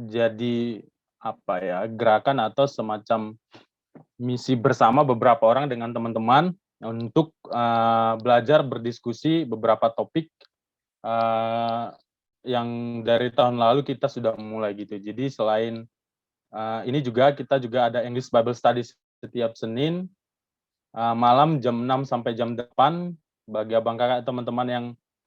jadi apa ya, gerakan atau semacam misi bersama beberapa orang dengan teman-teman untuk, belajar berdiskusi beberapa topik, eee, yang dari tahun lalu kita sudah mulai gitu. Jadi selain, ini juga kita juga ada English Bible Studies setiap Senin, malam jam 6 sampai jam 8. Bagi abang kakak teman-teman yang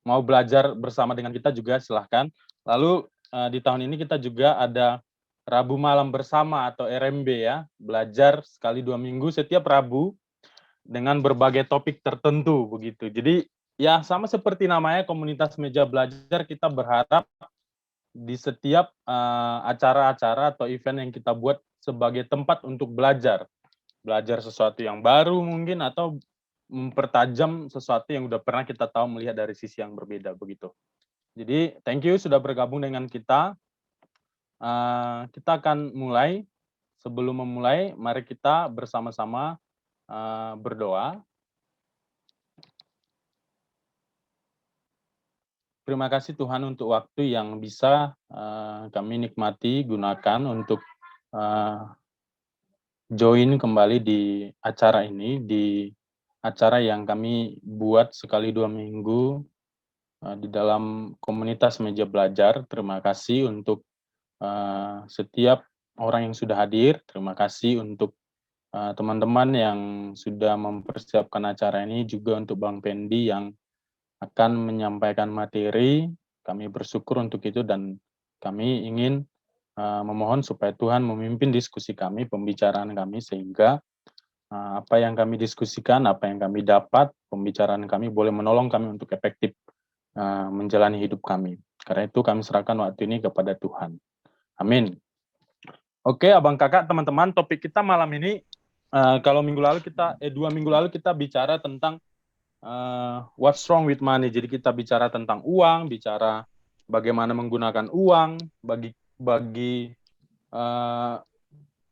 mau belajar bersama dengan kita juga silahkan. Lalu, di tahun ini kita juga ada Rabu Malam Bersama atau RMB ya, belajar sekali 2 minggu setiap Rabu dengan berbagai topik tertentu begitu. Jadi, ya sama seperti namanya komunitas meja belajar, kita berharap di setiap, acara-acara atau event yang kita buat sebagai tempat untuk belajar. Belajar sesuatu yang baru mungkin atau mempertajam sesuatu yang udah pernah kita tahu melihat dari sisi yang berbeda, begitu. Jadi thank you sudah bergabung dengan kita, kita akan mulai. Sebelum memulai, mari kita bersama-sama, berdoa. Terima kasih Tuhan untuk waktu yang bisa, kami nikmati, gunakan untuk, eee, join kembali di acara ini, di acara yang kami buat sekali 2 minggu, di dalam komunitas meja belajar. Terima kasih untuk, setiap orang yang sudah hadir. Terima kasih untuk, teman-teman yang sudah mempersiapkan acara ini, juga untuk Bang Pendi yang akan menyampaikan materi. Kami bersyukur untuk itu dan kami ingin, memohon supaya Tuhan memimpin diskusi kami, pembicaraan kami, sehingga, apa yang kami diskusikan, apa yang kami dapat, pembicaraan kami boleh menolong kami untuk efektif, menjalani hidup kami. Karena itu kami serahkan waktu ini kepada Tuhan. Amin. Oke, abang kakak, teman-teman, topik kita malam ini, kalau 2 minggu lalu kita bicara tentang, what's wrong with money. Jadi kita bicara tentang uang, bicara bagaimana menggunakan uang, bagi, eee,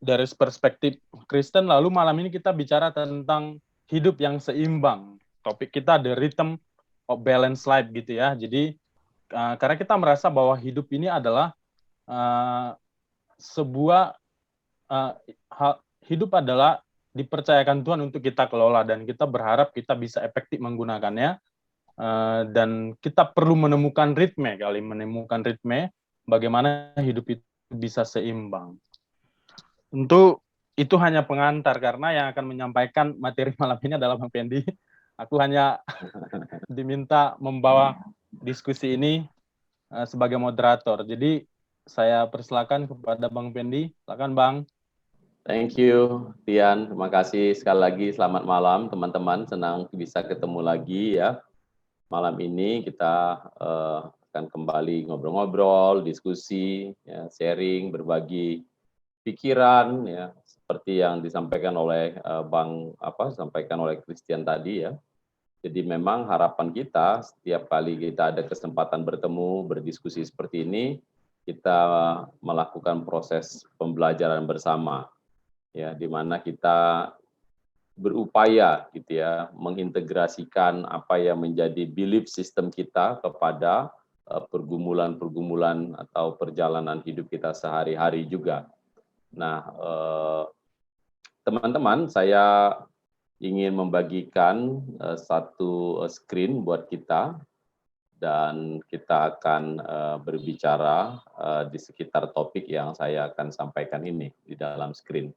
dari perspektif Kristen. Lalu malam ini kita bicara tentang hidup yang seimbang. Topik kita The Rhythm of Balanced Life gitu ya. Jadi, karena kita merasa bahwa hidup ini adalah, eee, sebuah, eee, hidup adalah dipercayakan Tuhan untuk kita kelola dan kita berharap kita bisa efektif menggunakannya, dan kita perlu menemukan ritme bagaimana hidup itu bisa seimbang. Tentu itu hanya pengantar karena yang akan menyampaikan materi malam ini adalah Bang Pendi. Aku hanya diminta membawa diskusi ini, sebagai moderator. Jadi saya persilakan kepada Bang Pendi. Silakan Bang. Thank you, Tian. Terima kasih sekali lagi. Selamat malam, teman-teman. Senang bisa ketemu lagi ya. Malam ini kita akan kembali ngobrol-ngobrol, diskusi, ya, sharing, berbagi pikiran, ya, seperti yang disampaikan oleh sampaikan oleh Christian tadi ya. Jadi memang harapan kita setiap kali kita ada kesempatan bertemu, berdiskusi seperti ini, kita melakukan proses pembelajaran bersama ya, di mana kita berupaya gitu ya mengintegrasikan apa yang menjadi belief system kita kepada pergumulan-pergumulan atau perjalanan hidup kita sehari-hari juga. Nah, teman-teman, saya ingin membagikan satu screen buat kita dan kita akan berbicara di sekitar topik yang saya akan sampaikan ini di dalam screen.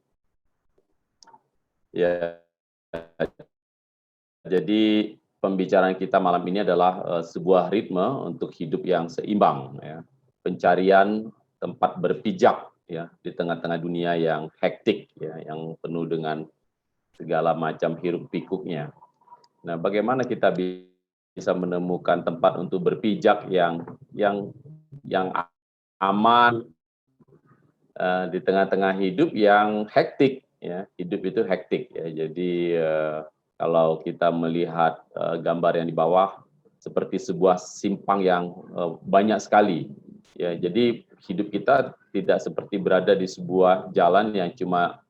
Ya, jadi pembicaraan kita malam ini adalah sebuah ritme untuk hidup yang seimbang, ya. Pencarian tempat berpijak ya di tengah-tengah dunia yang hektik ya, yang penuh dengan segala macam hiruk pikuknya. Nah, bagaimana kita bisa menemukan tempat untuk berpijak yang aman di tengah-tengah hidup yang hektik ya. Hidup itu hektik ya. Jadi kalau kita melihat gambar yang di bawah seperti sebuah simpang yang banyak sekali ya. Jadi hidup kita tidak seperti berada di sebuah jalan yang cuma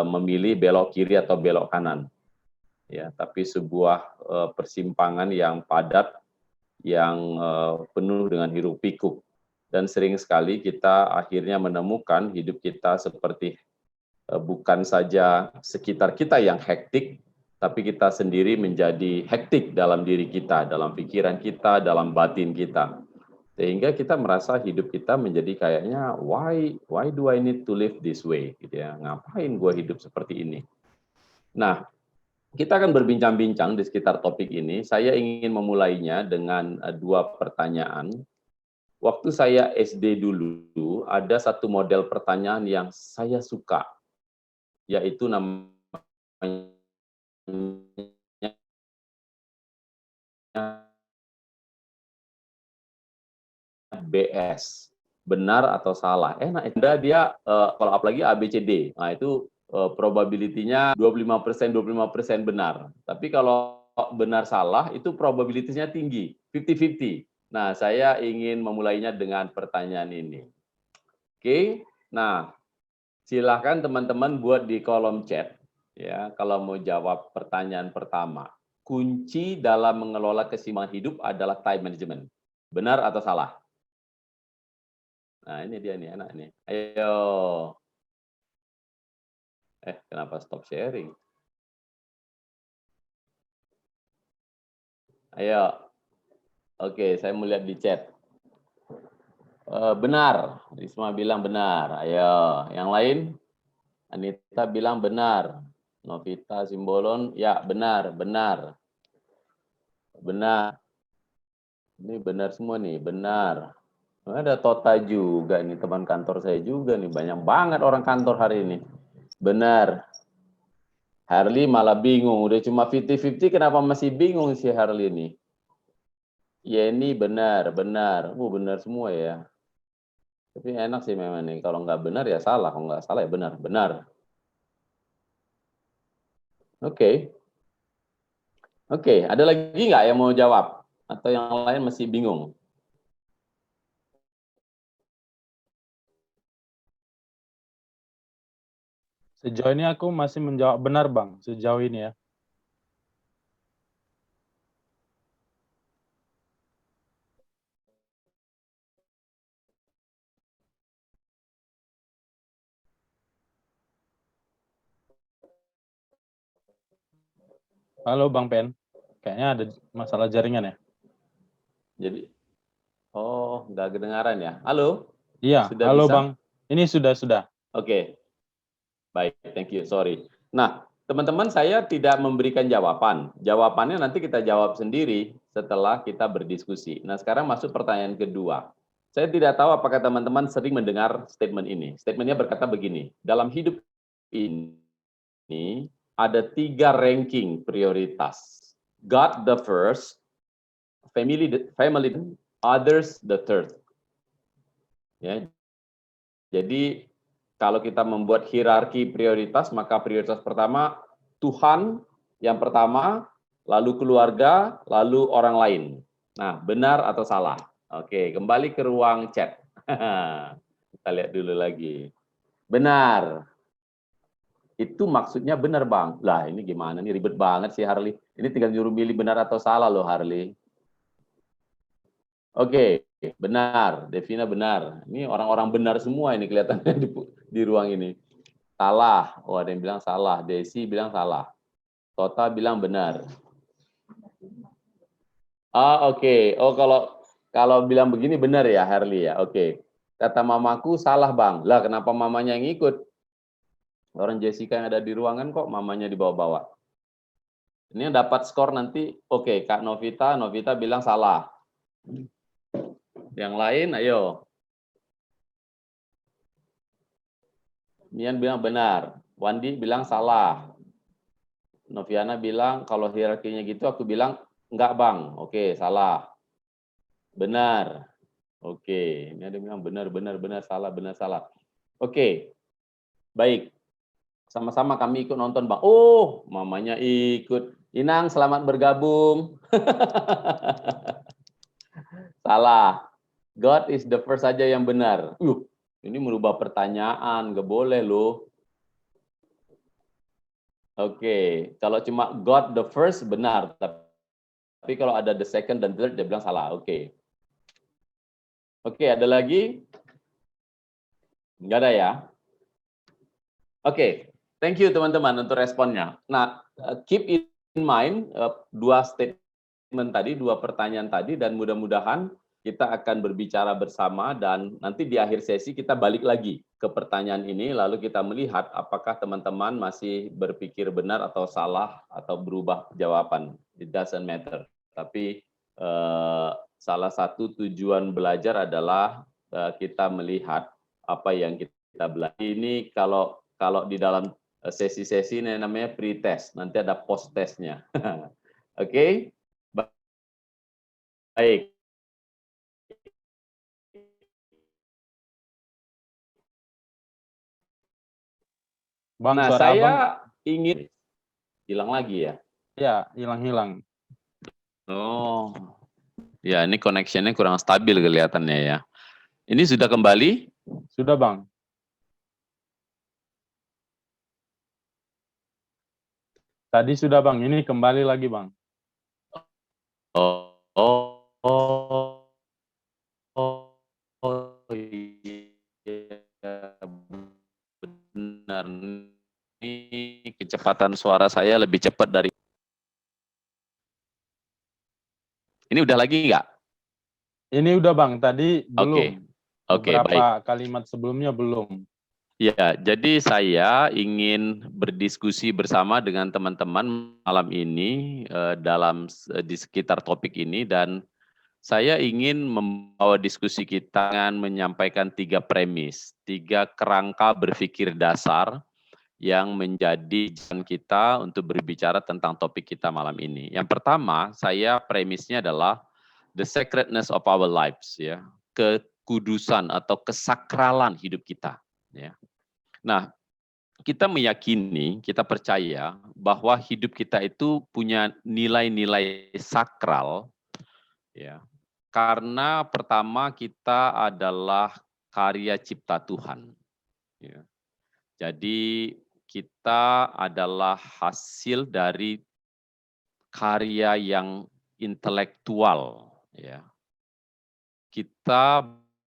memilih belok kiri atau belok kanan ya, tapi sebuah persimpangan yang padat, yang penuh dengan hiruk pikuk. Dan sering sekali kita akhirnya menemukan hidup kita seperti bukan saja sekitar kita yang hektik, tapi kita sendiri menjadi hektik dalam diri kita, dalam pikiran kita, dalam batin kita. Sehingga kita merasa hidup kita menjadi kayaknya, why do I need to live this way? Gitu ya. Ngapain gue hidup seperti ini? Nah, kita akan berbincang-bincang di sekitar topik ini. Saya ingin memulainya dengan dua pertanyaan. Waktu saya SD dulu, ada satu model pertanyaan yang saya suka, yaitu namanya BS, benar atau salah. Enak, dia kalau apalagi ABCD, nah itu probability-nya 25% benar. Tapi kalau benar salah, itu probability-nya tinggi, 50-50. Nah, saya ingin memulainya dengan pertanyaan ini. Oke, nah silakan teman-teman buat di kolom chat ya kalau mau jawab pertanyaan pertama. Kunci dalam mengelola keseimbangan hidup adalah time management. Benar atau salah? Nah, ini dia nih, enak nih. Ayo. Kenapa stop sharing? Ayo. Oke, saya mau lihat di chat. Benar. Risma bilang benar. Ayo. Yang lain? Anita bilang benar. Novita Simbolon, ya benar, benar. Benar. Ini benar semua nih, benar. Ada Tota juga nih, teman kantor saya juga nih. Banyak banget orang kantor hari ini. Benar. Harley malah bingung. Udah cuma 50-50, kenapa masih bingung si Harley ini? Ya ini benar, benar. Benar semua ya. Tapi enak sih memang nih. Kalau nggak benar ya salah. Kalau nggak salah ya benar. Benar. Oke. Oke, ada lagi nggak yang mau jawab? Atau yang lain masih bingung? Sejauh ini aku masih menjawab benar, Bang, sejauh ini ya. Halo, Bang Pen. Kayaknya ada masalah jaringan ya. Jadi, nggak kedengaran ya? Halo? Iya, Sudah halo bisa? Bang. Ini sudah. Oke, baik, thank you, sorry. Nah, teman-teman saya tidak memberikan jawaban. Jawabannya nanti kita jawab sendiri setelah kita berdiskusi. Nah, sekarang masuk pertanyaan kedua. Saya tidak tahu apakah teman-teman sering mendengar statement ini. Statementnya berkata begini, dalam hidup ini ada 3 ranking prioritas. God the first, family, others the third. Ya, jadi kalau kita membuat hierarki prioritas, maka prioritas pertama Tuhan yang pertama, lalu keluarga, lalu orang lain. Nah, benar atau salah? Oke, kembali ke ruang chat. Kita lihat dulu lagi. Benar. Itu maksudnya benar, Bang. Lah, ini gimana nih? Ribet banget sih, Harley. Ini tinggal nyuruh milih benar atau salah loh, Harley. Oke, benar. Devina benar. Ini orang-orang benar semua ini kelihatannya di ruang ini. Salah. Oh, ada yang bilang salah. Desi bilang salah. Tota bilang benar. Oke. Oh, kalau bilang begini benar ya, Harley ya. Oke. Kata mamaku salah, Bang. Lah, kenapa mamanya yang ikut? Orang Jessica yang ada di ruangan kok mamanya dibawa-bawa. Ini yang dapat skor nanti. Oke, Kak Novita bilang salah. Yang lain, ayo. Mian bilang benar. Wandi bilang salah. Noviana bilang kalau hierarkinya gitu, aku bilang enggak, Bang. Oke, salah. Benar. Oke, ini ada yang bilang benar, salah. Oke, baik. Sama-sama kami ikut nonton, Bang. Oh, mamanya ikut. Inang, selamat bergabung. Salah. God is the first saja yang benar. Ini merubah pertanyaan, nggak boleh loh. Oke, kalau cuma God the first benar, tapi kalau ada the second dan third dia bilang salah. Oke. Oke, ada lagi? Enggak ada ya? Oke, thank you teman-teman untuk responnya. Nah, keep in mind dua statement tadi, dua pertanyaan tadi, dan mudah-mudahan kita akan berbicara bersama dan nanti di akhir sesi kita balik lagi ke pertanyaan ini, lalu kita melihat apakah teman-teman masih berpikir benar atau salah atau berubah jawaban. It doesn't matter. Tapi salah satu tujuan belajar adalah kita melihat apa yang kita belajar. Ini kalau di dalam sesi-sesi ini namanya pre-test, nanti ada post-testnya. Oke? Baik. Bang, Nah, suara abang, saya ingin hilang lagi ya. ya hilang-hilang. Oh, ya ini connection-nya kurang stabil kelihatannya ya. Ini sudah kembali? Sudah bang. Tadi sudah bang, ini kembali lagi bang. Iya, benar. Ini kecepatan suara saya lebih cepat dari. Ini udah lagi nggak? Ini udah bang, tadi belum. Oke, Beberapa baik. kalimat sebelumnya belum. Ya, jadi saya ingin berdiskusi bersama dengan teman-teman malam ini di sekitar topik ini, dan saya ingin membawa diskusi kita dengan menyampaikan 3 premis, 3 kerangka berpikir dasar yang menjadi jalan kita untuk berbicara tentang topik kita malam ini. Yang pertama, premisnya adalah the sacredness of our lives, ya, kekudusan atau kesakralan hidup kita, ya. Nah, kita meyakini, kita percaya bahwa hidup kita itu punya nilai-nilai sakral, ya. Karena pertama kita adalah karya cipta Tuhan, ya. Jadi kita adalah hasil dari karya yang intelektual, ya. Kita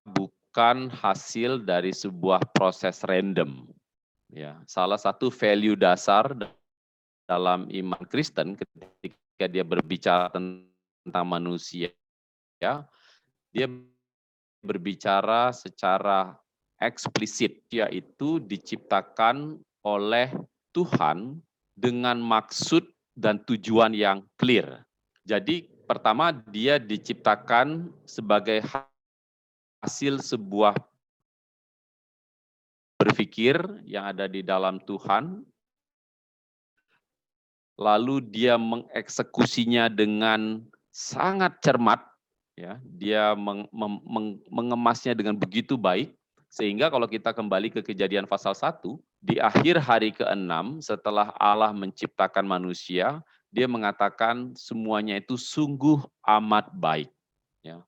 bukan hasil dari sebuah proses random, ya. Salah satu value dasar dalam iman Kristen ketika dia berbicara tentang manusia, ya, dia berbicara secara eksplisit, yaitu diciptakan oleh Tuhan dengan maksud dan tujuan yang clear. Jadi pertama dia diciptakan sebagai hasil sebuah berpikir yang ada di dalam Tuhan, lalu dia mengeksekusinya dengan sangat cermat, ya. Dia mengemasnya dengan begitu baik, sehingga kalau kita kembali ke Kejadian pasal 1, di akhir hari ke-6 setelah Allah menciptakan manusia, dia mengatakan semuanya itu sungguh amat baik, ya.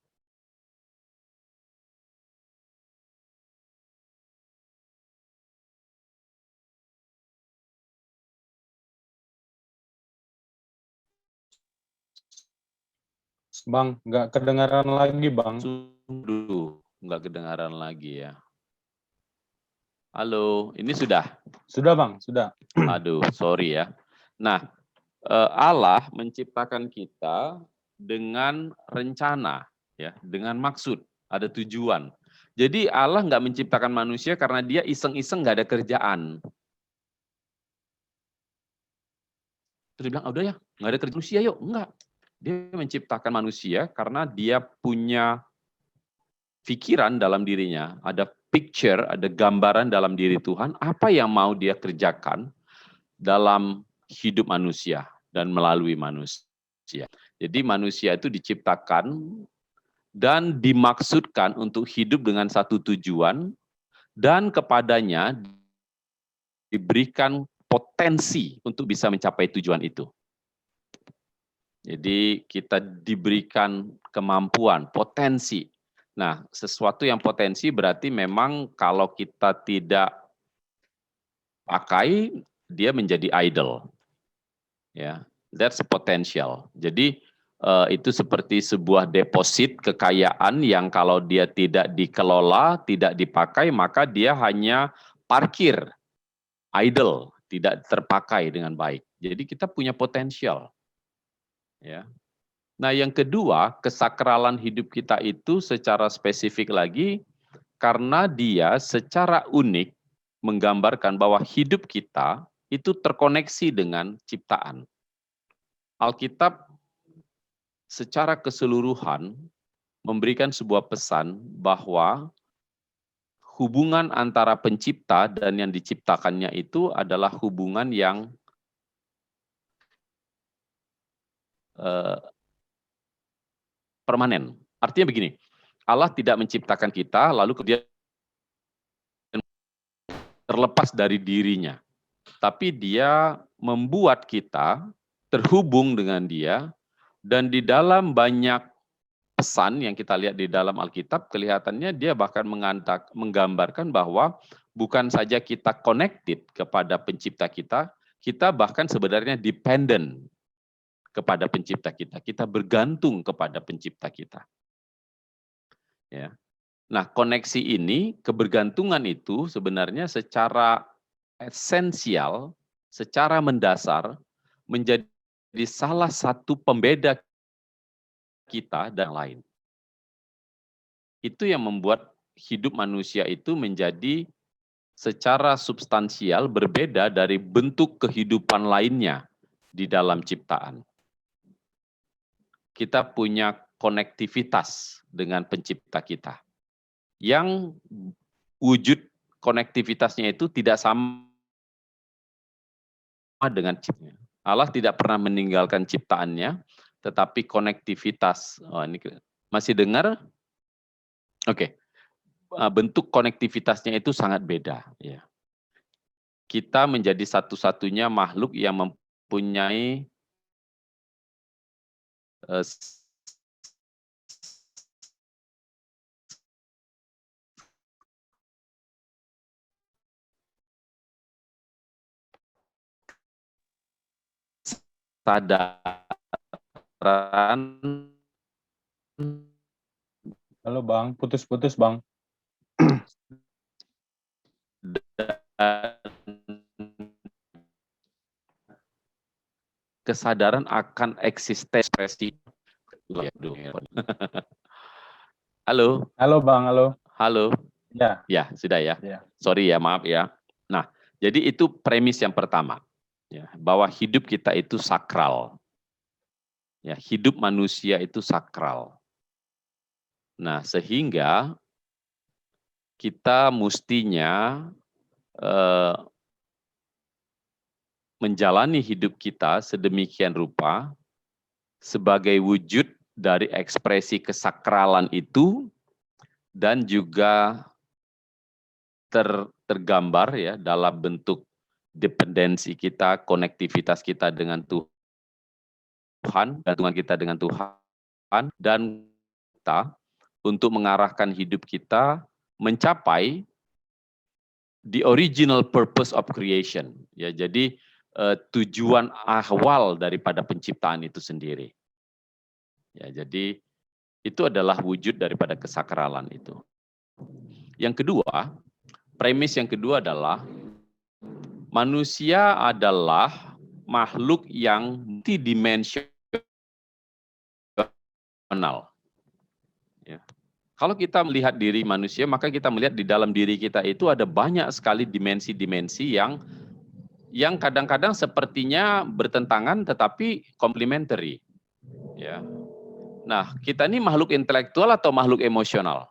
Bang, nggak kedengaran lagi bang. Sungguh nggak kedengaran lagi ya. Halo, ini sudah? Sudah bang, sudah. Aduh, sorry ya. Nah, Allah menciptakan kita dengan rencana, ya, dengan maksud, ada tujuan. Jadi Allah nggak menciptakan manusia karena dia iseng-iseng nggak ada kerjaan. Terus dia bilang, udah ya, nggak ada kerjaan manusia yuk. Enggak. Dia menciptakan manusia karena dia punya pikiran dalam dirinya, ada picture, ada gambaran dalam diri Tuhan, apa yang mau dia kerjakan dalam hidup manusia dan melalui manusia. Jadi manusia itu diciptakan dan dimaksudkan untuk hidup dengan satu tujuan, dan kepadanya diberikan potensi untuk bisa mencapai tujuan itu. Jadi kita diberikan kemampuan, potensi. Nah, sesuatu yang potensi berarti memang kalau kita tidak pakai, dia menjadi idle. Ya, that's potential. Jadi itu seperti sebuah deposit kekayaan yang kalau dia tidak dikelola, tidak dipakai, maka dia hanya parkir, idle, tidak terpakai dengan baik. Jadi kita punya potensial. Ya. Nah, yang kedua, kesakralan hidup kita itu secara spesifik lagi, karena dia secara unik menggambarkan bahwa hidup kita itu terkoneksi dengan ciptaan. Alkitab secara keseluruhan memberikan sebuah pesan bahwa hubungan antara pencipta dan yang diciptakannya itu adalah hubungan yang permanen. Artinya begini, Allah tidak menciptakan kita lalu kemudian terlepas dari dirinya. Tapi dia membuat kita terhubung dengan dia, dan di dalam banyak pesan yang kita lihat di dalam Alkitab, kelihatannya dia bahkan menggambarkan bahwa bukan saja kita connected kepada pencipta kita, kita bahkan sebenarnya dependent kepada pencipta kita. Kita bergantung kepada pencipta kita. Ya. Nah, koneksi ini, kebergantungan itu sebenarnya secara esensial, secara mendasar, menjadi salah satu pembeda kita dan lain. Itu yang membuat hidup manusia itu menjadi secara substansial berbeda dari bentuk kehidupan lainnya di dalam ciptaan. Kita punya konektivitas dengan pencipta kita, yang wujud konektivitasnya itu tidak sama dengan ciptaannya. Allah tidak pernah meninggalkan ciptaannya, tetapi konektivitas, ini masih dengar? Oke. Bentuk konektivitasnya itu sangat beda. Ya. Kita menjadi satu-satunya makhluk yang mempunyai kesadaran. Halo Bang, putus-putus Bang. Kesadaran akan eksistensi. Halo. Halo Bang, halo. Halo. Ya. Ya, sudah ya. Ya. Sorry ya, maaf ya. Nah, jadi itu premis yang pertama. Ya, bahwa hidup kita itu sakral. Ya, hidup manusia itu sakral. Nah, sehingga kita mestinya menjalani hidup kita sedemikian rupa sebagai wujud dari ekspresi kesakralan itu, dan juga tergambar ya dalam bentuk dependensi kita, konektivitas kita dengan Tuhan, gantungan kita dengan Tuhan, dan kita untuk mengarahkan hidup kita mencapai the original purpose of creation. Ya, jadi tujuan awal daripada penciptaan itu sendiri. Ya, jadi itu adalah wujud daripada kesakralan itu. Yang kedua, premis yang kedua adalah manusia adalah makhluk yang multidimensional. Ya. Kalau kita melihat diri manusia, maka kita melihat di dalam diri kita itu ada banyak sekali dimensi-dimensi yang kadang-kadang sepertinya bertentangan tetapi complementary. Ya. Nah, kita ini makhluk intelektual atau makhluk emosional?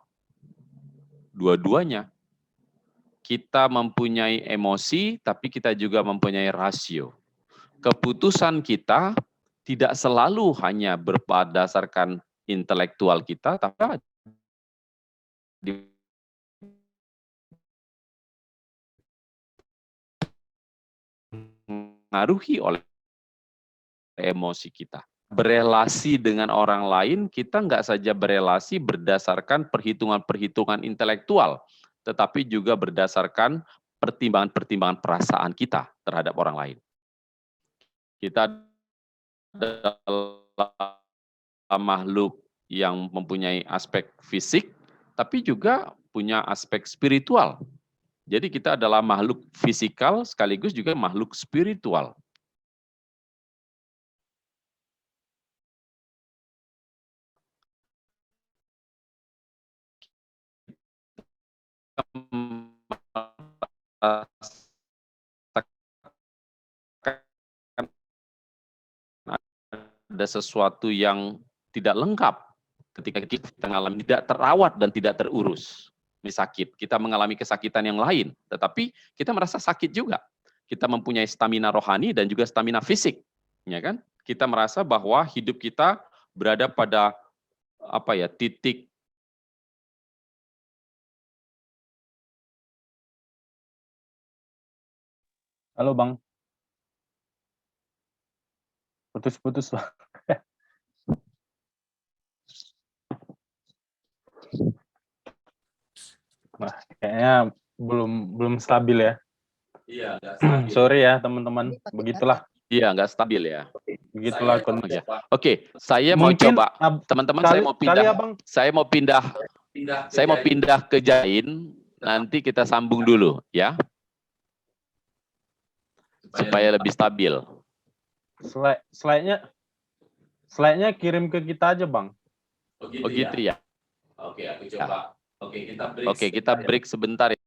Dua-duanya. Kita mempunyai emosi, tapi kita juga mempunyai rasio. Keputusan kita tidak selalu hanya berdasarkan intelektual kita, tapi dipengaruhi oleh emosi kita. Berelasi dengan orang lain, kita nggak saja berelasi berdasarkan perhitungan-perhitungan intelektual, tetapi juga berdasarkan pertimbangan-pertimbangan perasaan kita terhadap orang lain. Kita adalah makhluk yang mempunyai aspek fisik, tapi juga punya aspek spiritual. Jadi kita adalah makhluk fisikal sekaligus juga makhluk spiritual. Ada sesuatu yang tidak lengkap ketika kita mengalami tidak terawat dan tidak terurus. Ini sakit, kita mengalami kesakitan yang lain, tetapi kita merasa sakit juga. Kita mempunyai stamina rohani dan juga stamina fisik, ya kan? Kita merasa bahwa hidup kita berada pada titik Halo Bang, putus-putus Bang. Nah, kayaknya belum stabil ya. Iya, nggak stabil. Sorry ya teman-teman, begitulah. Iya, nggak stabil ya. Begitulah kondisi. Oke, saya mau Mungkin, coba, teman-teman, saya mau pindah ke Jain, nanti kita sambung dulu ya, supaya lebih stabil. Slide-nya kirim ke kita aja Bang. Oh gitu ya. Oke, aku coba. Oke, kita break sebentar ya.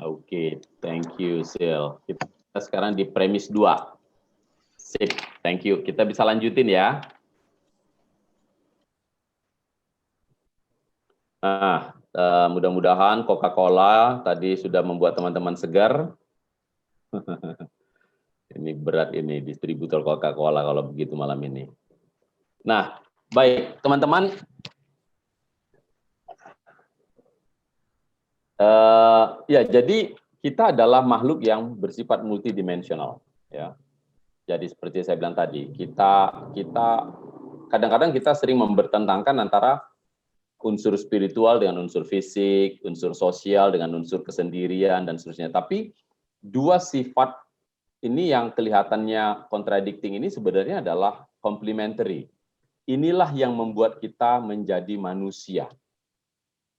Oke, thank you, Sil. Kita sekarang di premis 2. Sip, thank you. Kita bisa lanjutin ya. Nah, mudah-mudahan Coca-Cola tadi sudah membuat teman-teman segar. Ini berat ini, distributor Coca-Cola kalau begitu malam ini. Nah, baik, teman-teman. Ya, jadi kita adalah makhluk yang bersifat multidimensional. Ya. Jadi seperti saya bilang tadi, kita kadang-kadang kita sering mempertentangkan antara unsur spiritual dengan unsur fisik, unsur sosial dengan unsur kesendirian dan seterusnya. Tapi dua sifat ini yang kelihatannya contradicting ini sebenarnya adalah complementary. Inilah yang membuat kita menjadi manusia.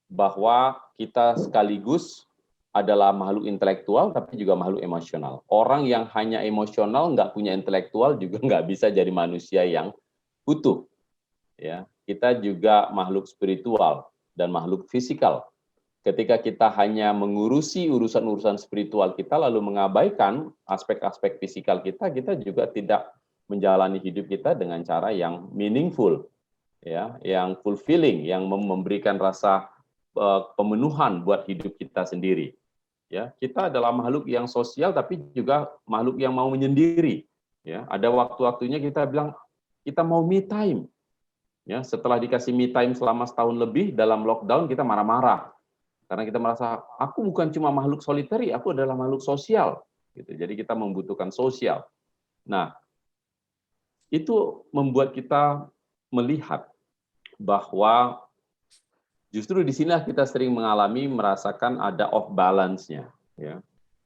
Bahwa kita sekaligus adalah makhluk intelektual tapi juga makhluk emosional. Orang yang hanya emosional, nggak punya intelektual juga nggak bisa jadi manusia yang utuh. Ya, kita juga makhluk spiritual dan makhluk fisikal. Ketika kita hanya mengurusi urusan-urusan spiritual kita lalu mengabaikan aspek-aspek fisikal kita juga tidak menjalani hidup kita dengan cara yang meaningful, ya, yang fulfilling, yang memberikan rasa pemenuhan buat hidup kita sendiri. Ya, kita adalah makhluk yang sosial tapi juga makhluk yang mau menyendiri. Ya, ada waktu-waktunya kita bilang kita mau me time. Ya, setelah dikasih me time selama setahun lebih dalam lockdown kita marah-marah. Karena kita merasa aku bukan cuma makhluk solitary, aku adalah makhluk sosial. Gitu. Jadi kita membutuhkan sosial. Nah, itu membuat kita melihat bahwa justru di sinilah kita sering merasakan ada off balance-nya. Ya.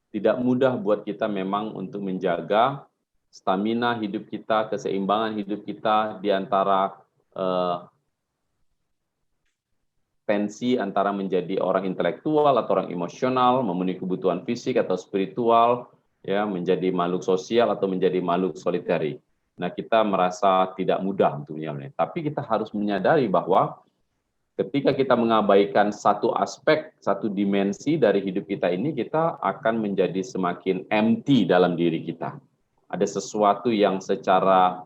Tidak mudah buat kita memang untuk menjaga stamina hidup kita, keseimbangan hidup kita di antara tensi antara menjadi orang intelektual atau orang emosional, memenuhi kebutuhan fisik atau spiritual, ya, menjadi makhluk sosial atau menjadi makhluk solitary. Nah, kita merasa tidak mudah untuk menyelesaikan. Tapi kita harus menyadari bahwa ketika kita mengabaikan satu aspek, satu dimensi dari hidup kita ini, kita akan menjadi semakin empty dalam diri kita. Ada sesuatu yang secara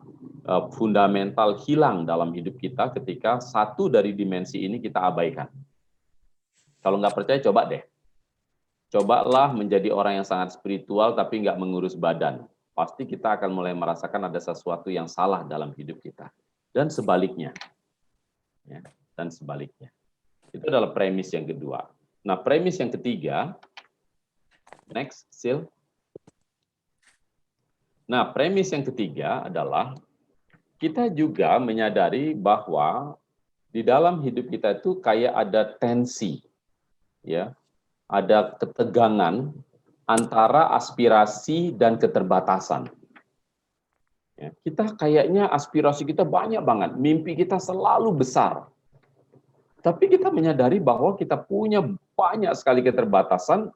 fundamental hilang dalam hidup kita ketika satu dari dimensi ini kita abaikan. Kalau nggak percaya, coba deh. Cobalah menjadi orang yang sangat spiritual tapi nggak mengurus badan. Pasti kita akan mulai merasakan ada sesuatu yang salah dalam hidup kita. Dan sebaliknya. Ya, dan sebaliknya. Itu adalah premis yang kedua. Nah, premis yang ketiga, next, Sil. Nah, premis yang ketiga adalah kita juga menyadari bahwa di dalam hidup kita itu kayak ada tensi, ya. ada ketegangan antara aspirasi dan keterbatasan. Ya, kita kayaknya aspirasi kita banyak banget, mimpi kita selalu besar. Tapi kita menyadari bahwa kita punya banyak sekali keterbatasan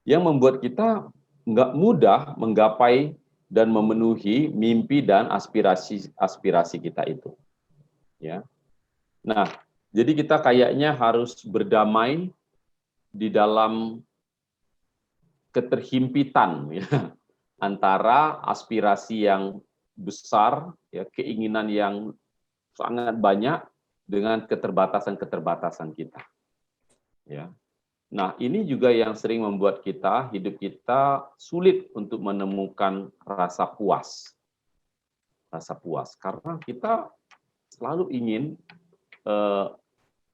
yang membuat kita nggak mudah menggapai dan memenuhi mimpi dan aspirasi kita itu. Ya. Nah, jadi kita kayaknya harus berdamai di dalam keterhimpitan ya, antara aspirasi yang besar, ya, keinginan yang sangat banyak dengan keterbatasan-keterbatasan kita. Ya. Nah, ini juga yang sering membuat hidup kita sulit untuk menemukan rasa puas. Rasa puas, karena kita selalu ingin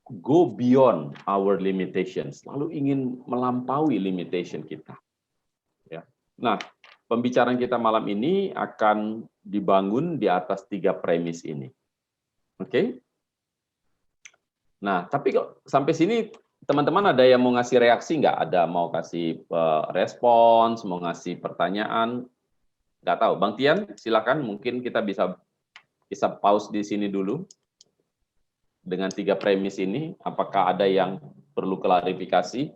go beyond our limitations, selalu ingin melampaui limitation kita. Ya. Nah, pembicaraan kita malam ini akan dibangun di atas 3 premis ini. Oke? Nah, tapi kok sampai sini teman-teman ada yang mau ngasih reaksi nggak? Ada mau kasih respons, mau ngasih pertanyaan? Nggak tahu. Bang Tian, silakan. Mungkin kita bisa pause di sini dulu. Dengan 3 premis ini, apakah ada yang perlu klarifikasi?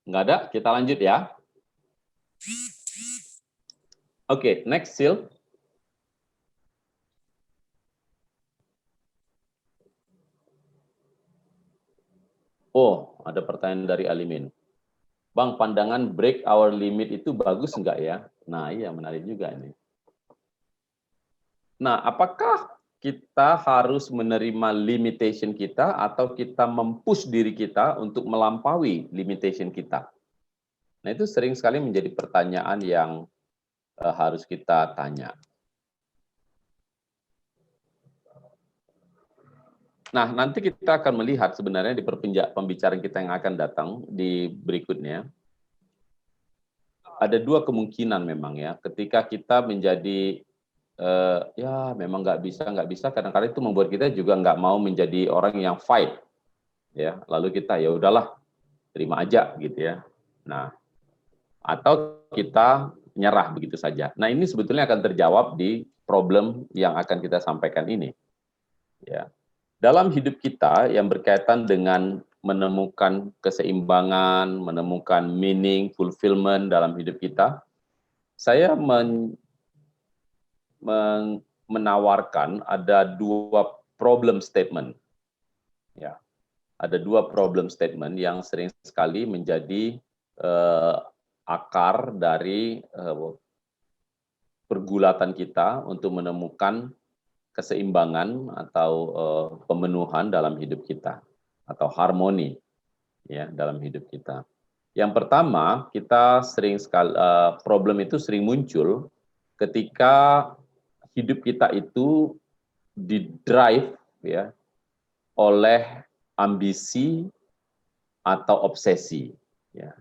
Nggak ada? Kita lanjut ya. Oke, next, Sil. Oh, ada pertanyaan dari Alimin. Bang, pandangan break our limit itu bagus nggak ya? Nah, iya, menarik juga ini. Nah, apakah kita harus menerima limitation kita atau kita mempush diri kita untuk melampaui limitation kita? Nah, itu sering sekali menjadi pertanyaan yang harus kita tanya. Nah, nanti kita akan melihat sebenarnya di pembicaraan kita yang akan datang di berikutnya. Ada 2 kemungkinan memang ya, ketika kita menjadi ya memang nggak bisa, kadang-kadang itu membuat kita juga nggak mau menjadi orang yang fight, ya. Lalu kita ya udahlah, terima aja gitu ya. Nah, atau kita nyerah begitu saja. Nah, ini sebetulnya akan terjawab di problem yang akan kita sampaikan ini. Ya. Dalam hidup kita yang berkaitan dengan menemukan keseimbangan, menemukan meaning, fulfillment dalam hidup kita, saya menawarkan ada 2 problem statement. Ya, ada 2 problem statement yang sering sekali menjadi akar dari pergulatan kita untuk menemukan keseimbangan atau pemenuhan dalam hidup kita atau harmoni ya dalam hidup kita. Yang pertama, kita sering sekali problem itu sering muncul ketika hidup kita itu didrive ya oleh ambisi atau obsesi ya.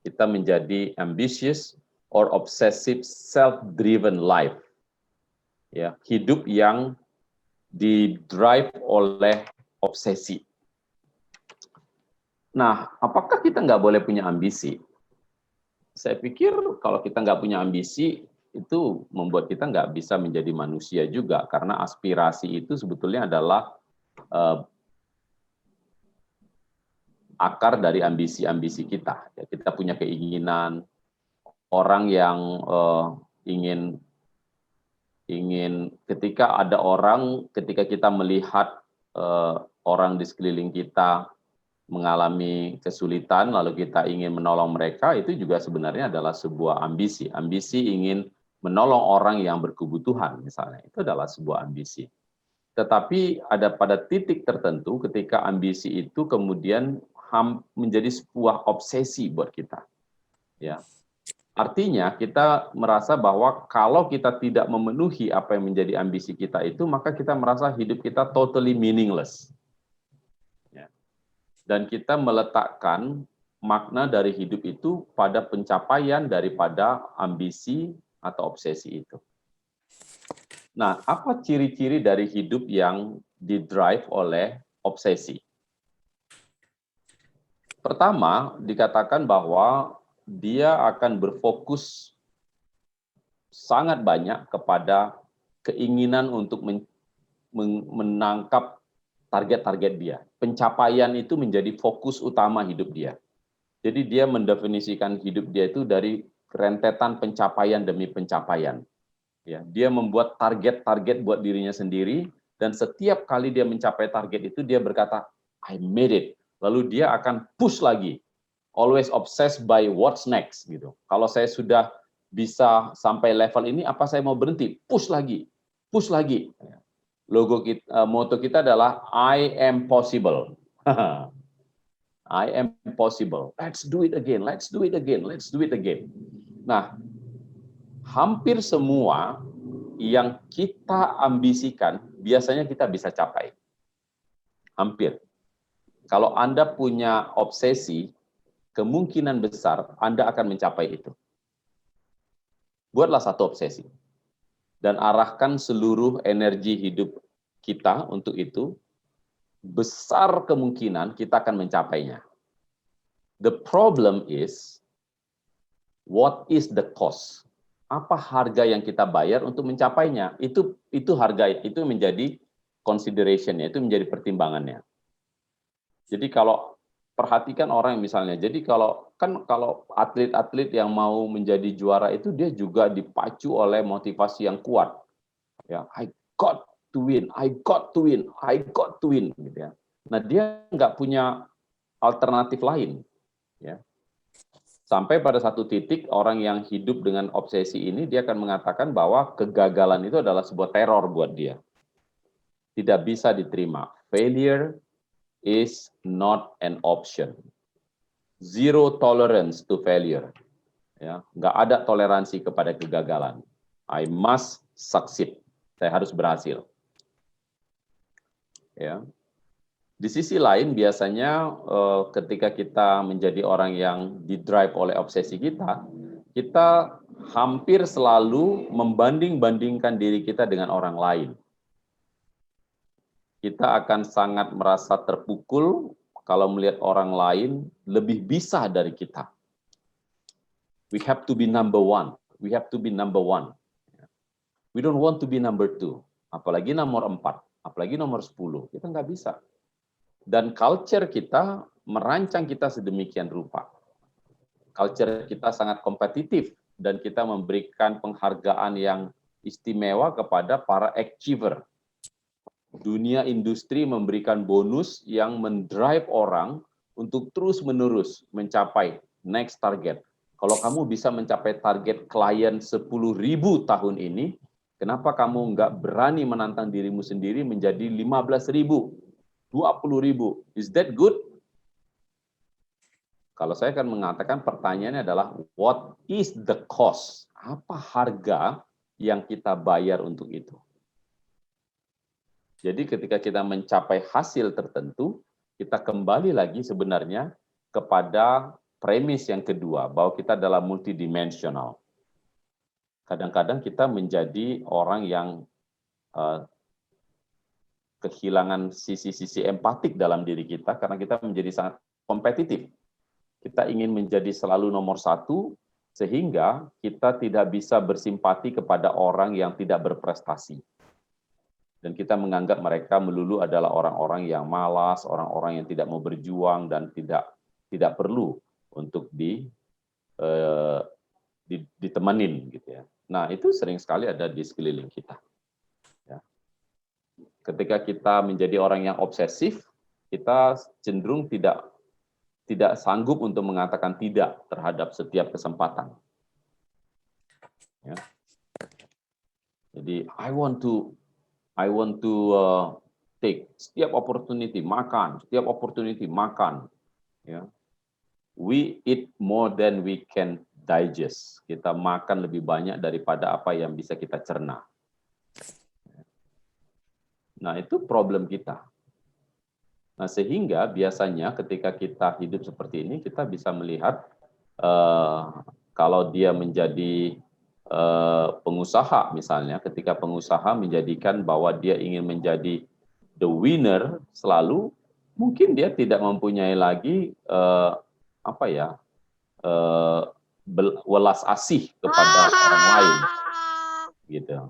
Kita menjadi ambitious or obsessive self-driven life. Ya, hidup yang didrive oleh obsesi. Nah, apakah kita nggak boleh punya ambisi? Saya pikir kalau kita nggak punya ambisi, itu membuat kita nggak bisa menjadi manusia juga, karena aspirasi itu sebetulnya adalah akar dari ambisi-ambisi kita. Ya, kita punya keinginan, orang yang ingin ketika ada orang, ketika kita melihat orang di sekeliling kita mengalami kesulitan, lalu kita ingin menolong mereka, itu juga sebenarnya adalah sebuah ambisi. Ambisi ingin menolong orang yang berkebutuhan, misalnya. Itu adalah sebuah ambisi. Tetapi ada pada titik tertentu ketika ambisi itu kemudian menjadi sebuah obsesi buat kita. Ya. Artinya kita merasa bahwa kalau kita tidak memenuhi apa yang menjadi ambisi kita itu, maka kita merasa hidup kita totally meaningless. Dan kita meletakkan makna dari hidup itu pada pencapaian daripada ambisi atau obsesi itu. Nah, apa ciri-ciri dari hidup yang didrive oleh obsesi? Pertama, dikatakan bahwa dia akan berfokus sangat banyak kepada keinginan untuk menangkap target-target dia. Pencapaian itu menjadi fokus utama hidup dia. Jadi dia mendefinisikan hidup dia itu dari rentetan pencapaian demi pencapaian. Ya, dia membuat target-target buat dirinya sendiri, dan setiap kali dia mencapai target itu dia berkata, I made it. Lalu dia akan push lagi. Always obsessed by what's next gitu. Kalau saya sudah bisa sampai level ini, apa saya mau berhenti? Push lagi. Push lagi. Logo kita, moto kita adalah I am possible. I am possible. Let's do it again. Let's do it again. Let's do it again. Nah, hampir semua yang kita ambisikan biasanya kita bisa capai. Hampir. Kalau Anda punya obsesi, kemungkinan besar Anda akan mencapai itu. Buatlah satu obsesi. Dan arahkan seluruh energi hidup kita untuk itu, besar kemungkinan kita akan mencapainya. The problem is, what is the cost? Apa harga yang kita bayar untuk mencapainya? Itu harga, itu menjadi consideration-nya, itu menjadi pertimbangannya. Jadi kalau perhatikan orang misalnya, jadi kalau atlet-atlet yang mau menjadi juara itu dia juga dipacu oleh motivasi yang kuat. Ya, I got to win, I got to win, I got to win gitu ya. Nah, dia nggak punya alternatif lain ya. Sampai pada satu titik orang yang hidup dengan obsesi ini dia akan mengatakan bahwa kegagalan itu adalah sebuah teror buat dia. Tidak bisa diterima. Failure is not an option. Zero tolerance to failure. Ya, nggak ada toleransi kepada kegagalan. I must succeed. Saya harus berhasil. Ya. Di sisi lain, biasanya ketika kita menjadi orang yang didrive oleh obsesi kita hampir selalu membanding-bandingkan diri kita dengan orang lain. Kita akan sangat merasa terpukul kalau melihat orang lain lebih bisa dari kita. We have to be number one. We have to be number one. We don't want to be number two. Apalagi nomor 4, apalagi nomor 10. Kita nggak bisa. Dan culture kita merancang kita sedemikian rupa. Culture kita sangat kompetitif dan kita memberikan penghargaan yang istimewa kepada para achiever. Dunia industri memberikan bonus yang mendrive orang untuk terus-menerus mencapai next target. Kalau kamu bisa mencapai target klien 10.000 tahun ini, kenapa kamu nggak berani menantang dirimu sendiri menjadi 15.000? 20.000. Is that good? Kalau saya akan mengatakan pertanyaannya adalah what is the cost? Apa harga yang kita bayar untuk itu? Jadi ketika kita mencapai hasil tertentu, kita kembali lagi sebenarnya kepada premis yang kedua, bahwa kita adalah multidimensional. Kadang-kadang kita menjadi orang yang kehilangan sisi-sisi empatik dalam diri kita karena kita menjadi sangat kompetitif. Kita ingin menjadi selalu nomor 1 sehingga kita tidak bisa bersimpati kepada orang yang tidak berprestasi. Dan kita menganggap mereka melulu adalah orang-orang yang malas, orang-orang yang tidak mau berjuang dan tidak perlu untuk ditemenin gitu ya. Nah, itu sering sekali ada di sekeliling kita. Ketika kita menjadi orang yang obsesif, kita cenderung tidak sanggup untuk mengatakan tidak terhadap setiap kesempatan. Ya. Jadi I want to take setiap opportunity makan, setiap opportunity makan. Ya. We eat more than we can digest. Kita makan lebih banyak daripada apa yang bisa kita cerna. Nah, itu problem kita. Nah, sehingga biasanya ketika kita hidup seperti ini, kita bisa melihat kalau dia menjadi pengusaha misalnya, ketika pengusaha menjadikan bahwa dia ingin menjadi the winner selalu, mungkin dia tidak mempunyai lagi welas asih kepada orang lain, gitu.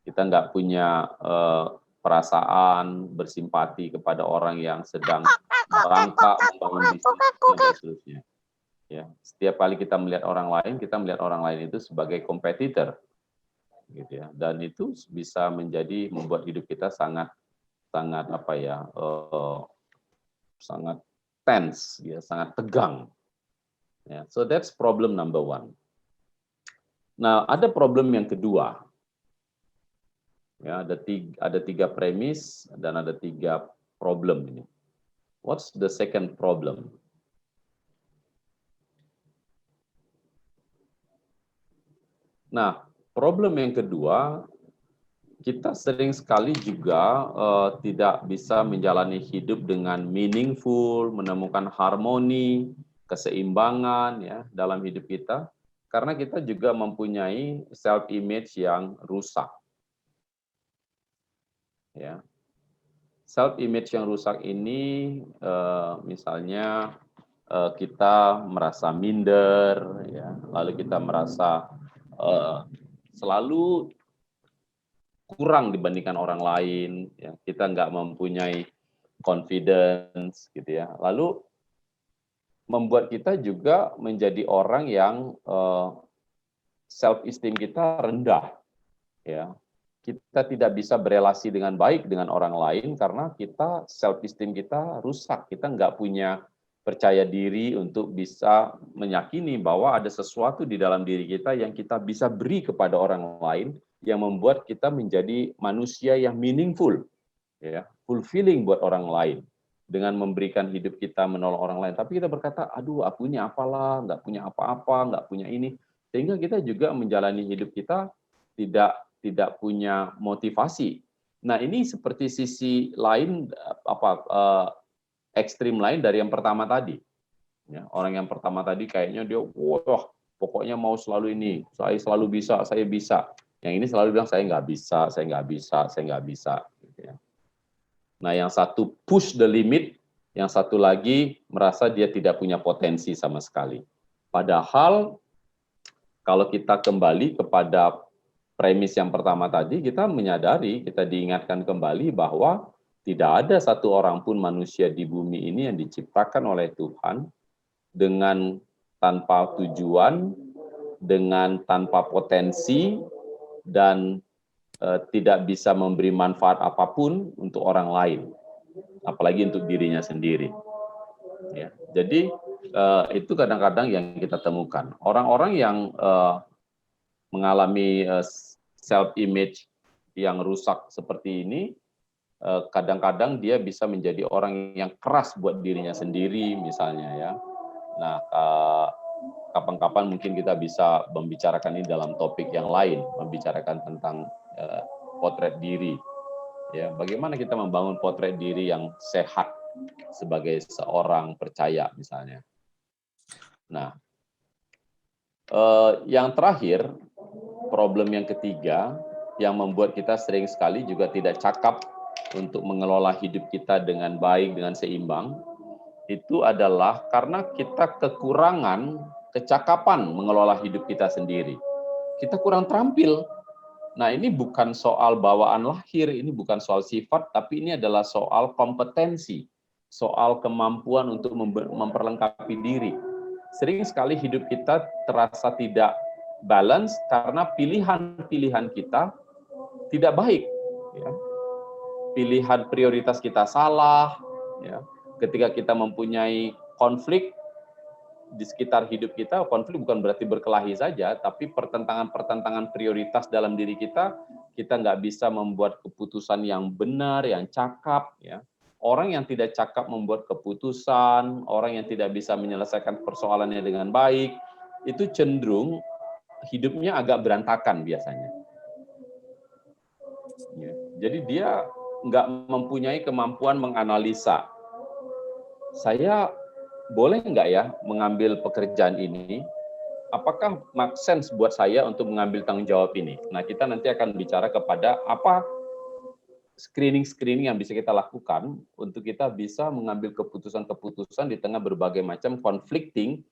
Kita nggak punya perasaan bersimpati kepada orang yang sedang merangkak membangun bisnisnya dan seterusnya. Ya, setiap kali kita melihat orang lain itu sebagai kompetitor, gitu ya. Dan itu bisa membuat hidup kita sangat sangat tense, ya, sangat tegang. Ya, so that's problem number one. Nah, ada problem yang kedua. Ya, ada tiga premis dan ada tiga problem ini. What's the second problem? Nah, problem yang kedua, kita sering sekali juga tidak bisa menjalani hidup dengan meaningful, menemukan harmoni, keseimbangan ya dalam hidup kita, karena kita juga mempunyai self image yang rusak. Ya, self image yang rusak ini misalnya kita merasa minder, ya, lalu kita merasa selalu kurang dibandingkan orang lain, ya, kita nggak mempunyai confidence, gitu ya. Lalu membuat kita juga menjadi orang yang self esteem kita rendah, ya. Kita tidak bisa berelasi dengan baik dengan orang lain karena kita self esteem kita rusak. Kita nggak punya percaya diri untuk bisa meyakini bahwa ada sesuatu di dalam diri kita yang kita bisa beri kepada orang lain yang membuat kita menjadi manusia yang meaningful, ya, fulfilling buat orang lain dengan memberikan hidup kita menolong orang lain. Tapi kita berkata, aduh, aku ini apalah, nggak punya apa-apa, nggak punya ini, sehingga kita juga menjalani hidup kita tidak punya motivasi. Nah, ini seperti sisi lain ekstrim lain dari yang pertama tadi. Ya, orang yang pertama tadi kayaknya dia, wah, pokoknya mau selalu ini, saya selalu bisa, saya bisa. Yang ini selalu bilang saya nggak bisa, saya nggak bisa, saya nggak bisa. Gitu ya. Nah, yang satu push the limit, yang satu lagi merasa dia tidak punya potensi sama sekali. Padahal kalau kita kembali kepada premis yang pertama tadi, kita menyadari, kita diingatkan kembali bahwa tidak ada satu orang pun manusia di bumi ini yang diciptakan oleh Tuhan dengan tanpa tujuan, dengan tanpa potensi, dan tidak bisa memberi manfaat apapun untuk orang lain, apalagi untuk dirinya sendiri. Ya, jadi itu kadang-kadang yang kita temukan. Orang-orang yang mengalami self-image yang rusak seperti ini, kadang-kadang dia bisa menjadi orang yang keras buat dirinya sendiri, misalnya ya. Nah, kapan-kapan mungkin kita bisa membicarakan ini dalam topik yang lain, membicarakan tentang potret diri. Ya, bagaimana kita membangun potret diri yang sehat sebagai seorang percaya, misalnya. Nah, yang terakhir, problem yang ketiga, yang membuat kita sering sekali juga tidak cakap untuk mengelola hidup kita dengan baik, dengan seimbang, itu adalah karena kita kekurangan kecakapan mengelola hidup kita sendiri. Kita kurang terampil. Nah, ini bukan soal bawaan lahir, ini bukan soal sifat, tapi ini adalah soal kompetensi, soal kemampuan untuk memperlengkapi diri. Sering sekali hidup kita terasa tidak balance karena pilihan-pilihan kita tidak baik. Ya. Pilihan prioritas kita salah. Ya. Ketika kita mempunyai konflik di sekitar hidup kita, konflik bukan berarti berkelahi saja, tapi pertentangan prioritas dalam diri kita nggak bisa membuat keputusan yang benar, yang cakap. Ya. Orang yang tidak cakap membuat keputusan, orang yang tidak bisa menyelesaikan persoalannya dengan baik, itu cenderung hidupnya agak berantakan biasanya. Ya. Jadi dia nggak mempunyai kemampuan menganalisa saya boleh nggak ya mengambil pekerjaan ini? Apakah make sense buat saya untuk mengambil tanggung jawab ini? Nah, kita nanti akan bicara kepada apa screening-screening yang bisa kita lakukan untuk kita bisa mengambil keputusan-keputusan di tengah berbagai macam conflicting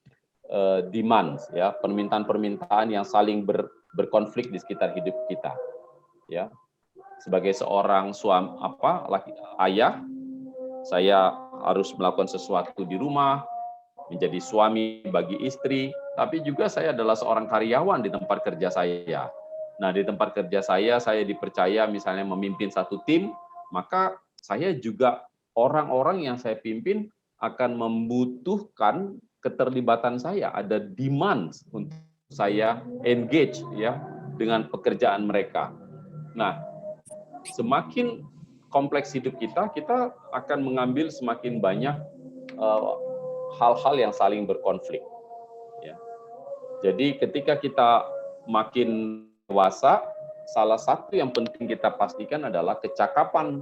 demands, ya, permintaan-permintaan yang saling berkonflik di sekitar hidup kita, ya. Sebagai seorang suami, ayah, saya harus melakukan sesuatu di rumah, menjadi suami bagi istri, tapi juga saya adalah seorang karyawan di tempat kerja saya. Nah, di tempat kerja saya dipercaya misalnya memimpin satu tim, maka saya juga orang-orang yang saya pimpin akan membutuhkan keterlibatan saya, ada demand untuk saya engage ya dengan pekerjaan mereka. Nah, semakin kompleks hidup kita, kita akan mengambil semakin banyak hal-hal yang saling berkonflik. Ya. Jadi ketika kita makin dewasa, salah satu yang penting kita pastikan adalah kecakapan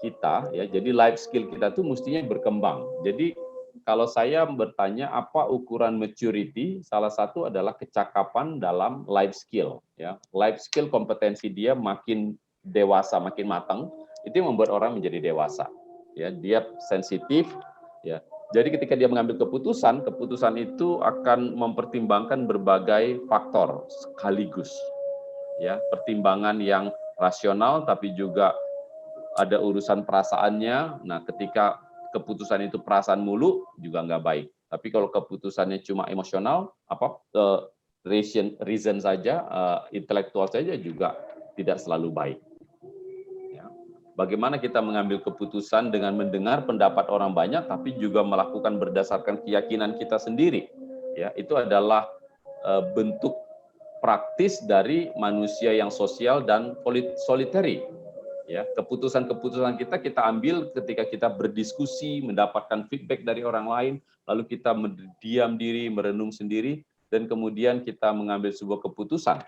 kita, ya. Jadi life skill kita tuh mestinya berkembang. Jadi kalau saya bertanya apa ukuran maturity, salah satu adalah kecakapan dalam life skill. Ya. Life skill kompetensi dia makin dewasa, makin matang, itu yang membuat orang menjadi dewasa. Ya, dia sensitif. Ya. Jadi ketika dia mengambil keputusan, keputusan itu akan mempertimbangkan berbagai faktor sekaligus. Ya, pertimbangan yang rasional tapi juga ada urusan perasaannya. Nah, ketika keputusan itu perasaan mulu juga nggak baik. Tapi kalau keputusannya cuma emosional, reason saja, intelektual saja juga tidak selalu baik. Bagaimana kita mengambil keputusan dengan mendengar pendapat orang banyak, tapi juga melakukan berdasarkan keyakinan kita sendiri. Ya, itu adalah bentuk praktis dari manusia yang sosial dan solitary. Ya, keputusan-keputusan kita ambil ketika kita berdiskusi, mendapatkan feedback dari orang lain, lalu kita diam diri, merenung sendiri, dan kemudian kita mengambil sebuah keputusan.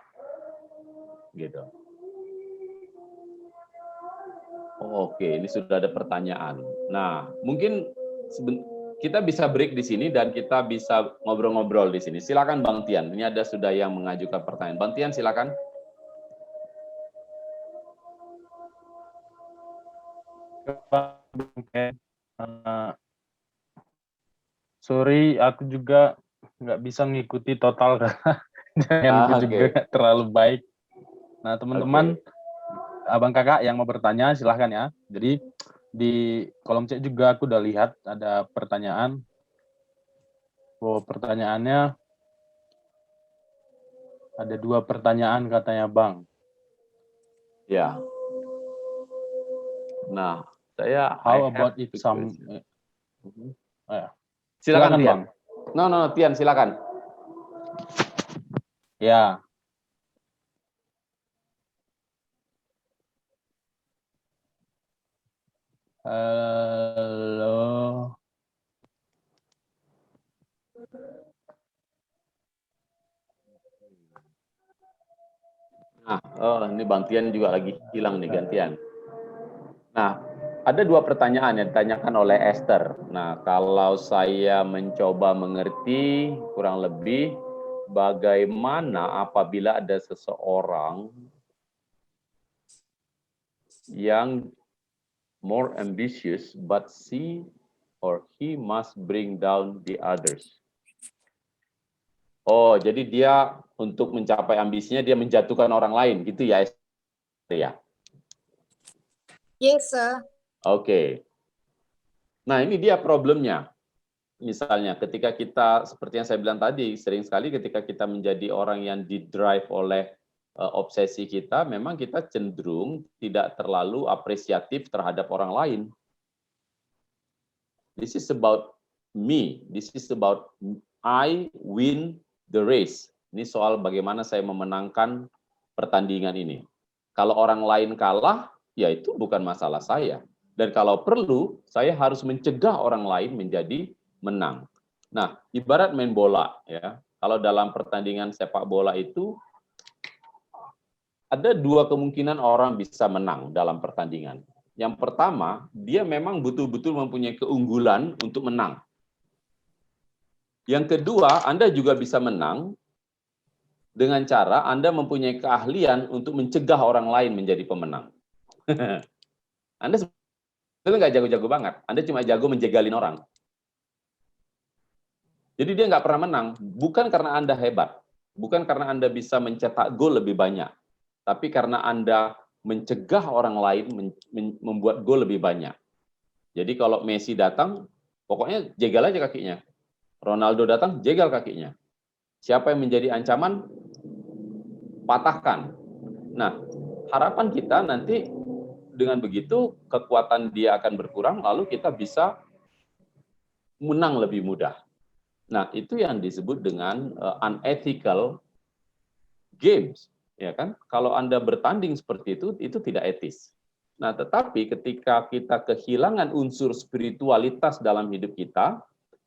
Gitu. Oke, ini sudah ada pertanyaan. Nah, mungkin kita bisa break di sini dan kita bisa ngobrol-ngobrol di sini. Silakan Bang Tian. Ini ada sudah yang mengajukan pertanyaan. Bang Tian, silakan. Sorry, aku juga nggak bisa ngikuti total karena juga terlalu baik. Nah, teman-teman, abang kakak yang mau bertanya silahkan ya. Jadi di kolom chat juga aku udah lihat ada pertanyaan. Oh, pertanyaannya ada 2 pertanyaan katanya Bang. Ya. Nah, saya how about if some silakan Bang. No, Tian silakan. Ya. Halo. Nah, ini Bang Tian juga lagi hilang nih gantian. Nah, ada 2 pertanyaan yang ditanyakan oleh Esther. Nah, kalau saya mencoba mengerti kurang lebih bagaimana apabila ada seseorang yang more ambitious but she or he must bring down the others. Oh, jadi dia untuk mencapai ambisinya dia menjatuhkan orang lain, gitu ya, ya? Yes, sir. Oke. Nah, ini dia problemnya. Misalnya, ketika kita, seperti yang saya bilang tadi, sering sekali ketika kita menjadi orang yang didrive oleh obsesi kita, memang kita cenderung tidak terlalu apresiatif terhadap orang lain. This is about me. This is about I win the race. Ini soal bagaimana saya memenangkan pertandingan ini. Kalau orang lain kalah, ya itu bukan masalah saya. Dan kalau perlu, saya harus mencegah orang lain menjadi menang. Nah, ibarat main bola, ya. Kalau dalam pertandingan sepak bola itu ada 2 kemungkinan orang bisa menang dalam pertandingan. Yang pertama, dia memang betul-betul mempunyai keunggulan untuk menang. Yang kedua, Anda juga bisa menang dengan cara Anda mempunyai keahlian untuk mencegah orang lain menjadi pemenang. Anda sebenarnya nggak jago-jago banget, Anda cuma jago menjegalin orang. Jadi dia nggak pernah menang, bukan karena Anda hebat, bukan karena Anda bisa mencetak gol lebih banyak, tapi karena Anda mencegah orang lain membuat gol lebih banyak. Jadi kalau Messi datang, pokoknya jegal aja kakinya. Ronaldo datang, jegal kakinya. Siapa yang menjadi ancaman, patahkan. Nah, harapan kita nanti dengan begitu, kekuatan dia akan berkurang, lalu kita bisa menang lebih mudah. Nah, itu yang disebut dengan unethical games. Ya kan? Kalau Anda bertanding seperti itu tidak etis. Nah, tetapi ketika kita kehilangan unsur spiritualitas dalam hidup kita,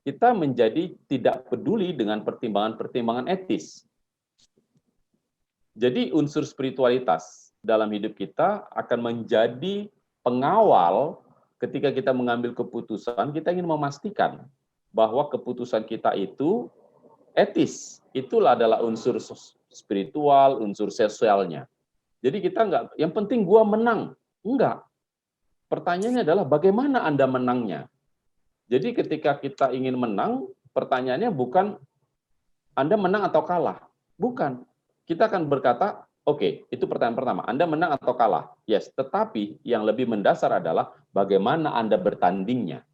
kita menjadi tidak peduli dengan pertimbangan-pertimbangan etis. Jadi unsur spiritualitas dalam hidup kita akan menjadi pengawal ketika kita mengambil keputusan, kita ingin memastikan bahwa keputusan kita itu etis. Itulah adalah unsur spiritual, unsur sosialnya. Jadi kita enggak, yang penting gua menang. Enggak. Pertanyaannya adalah bagaimana Anda menangnya? Jadi ketika kita ingin menang, pertanyaannya bukan Anda menang atau kalah. Bukan. Kita akan berkata, oke, itu pertanyaan pertama. Anda menang atau kalah? Yes, tetapi yang lebih mendasar adalah bagaimana Anda bertandingnya.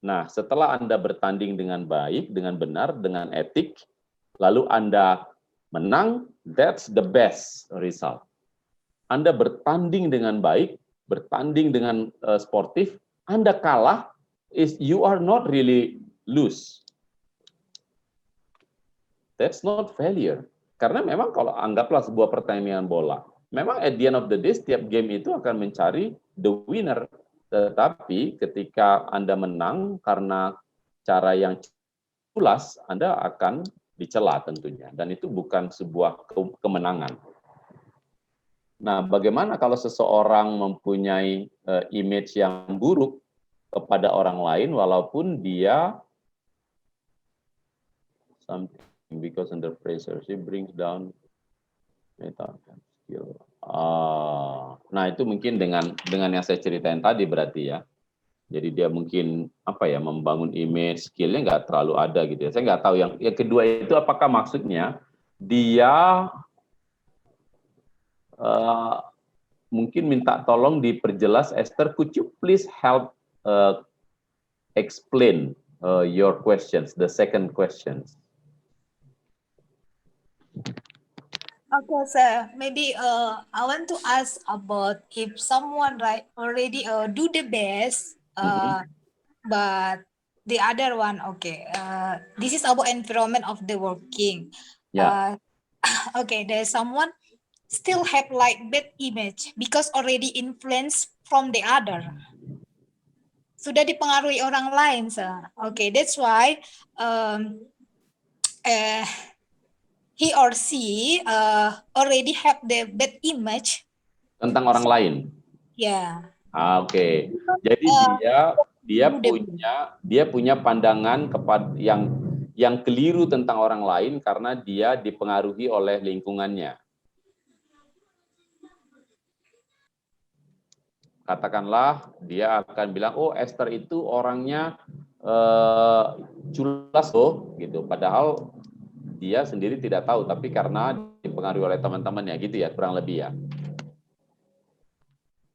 Nah, setelah Anda bertanding dengan baik, dengan benar, dengan etik, lalu Anda menang, that's the best result. Anda bertanding dengan baik, bertanding dengan sportif, Anda kalah, you are not really lose. That's not failure. Karena memang kalau anggaplah sebuah pertandingan bola, memang at the end of the day, setiap game itu akan mencari the winner. Tetapi ketika Anda menang karena cara yang pulas, Anda akan dicela tentunya. Dan itu bukan sebuah kemenangan. Nah, bagaimana kalau seseorang mempunyai image yang buruk kepada orang lain, walaupun dia something because under pressure, she brings down mental skill. Nah, itu mungkin dengan yang saya ceritain tadi berarti ya. Jadi dia mungkin apa ya, membangun image, skillnya nggak terlalu ada gitu ya. Saya nggak tahu yang kedua itu apakah maksudnya dia mungkin minta tolong diperjelas, Esther, could you please help explain your questions, the second questions. Okay, sir. Maybe I want to ask about if someone already do the best, but the other one, okay. This is about environment of the working. Yeah. Okay, there's someone still have like bad image because already influenced from the other. Sudah dipengaruhi orang lain, sir. Okay, that's why he or she already have the bad image tentang orang lain. Ya. Oke. Jadi dia punya pandangan kepada yang keliru tentang orang lain karena dia dipengaruhi oleh lingkungannya. Katakanlah dia akan bilang, oh Esther itu orangnya culas loh, gitu. Padahal dia sendiri tidak tahu, tapi karena dipengaruhi oleh teman-temannya, gitu ya, kurang lebih ya.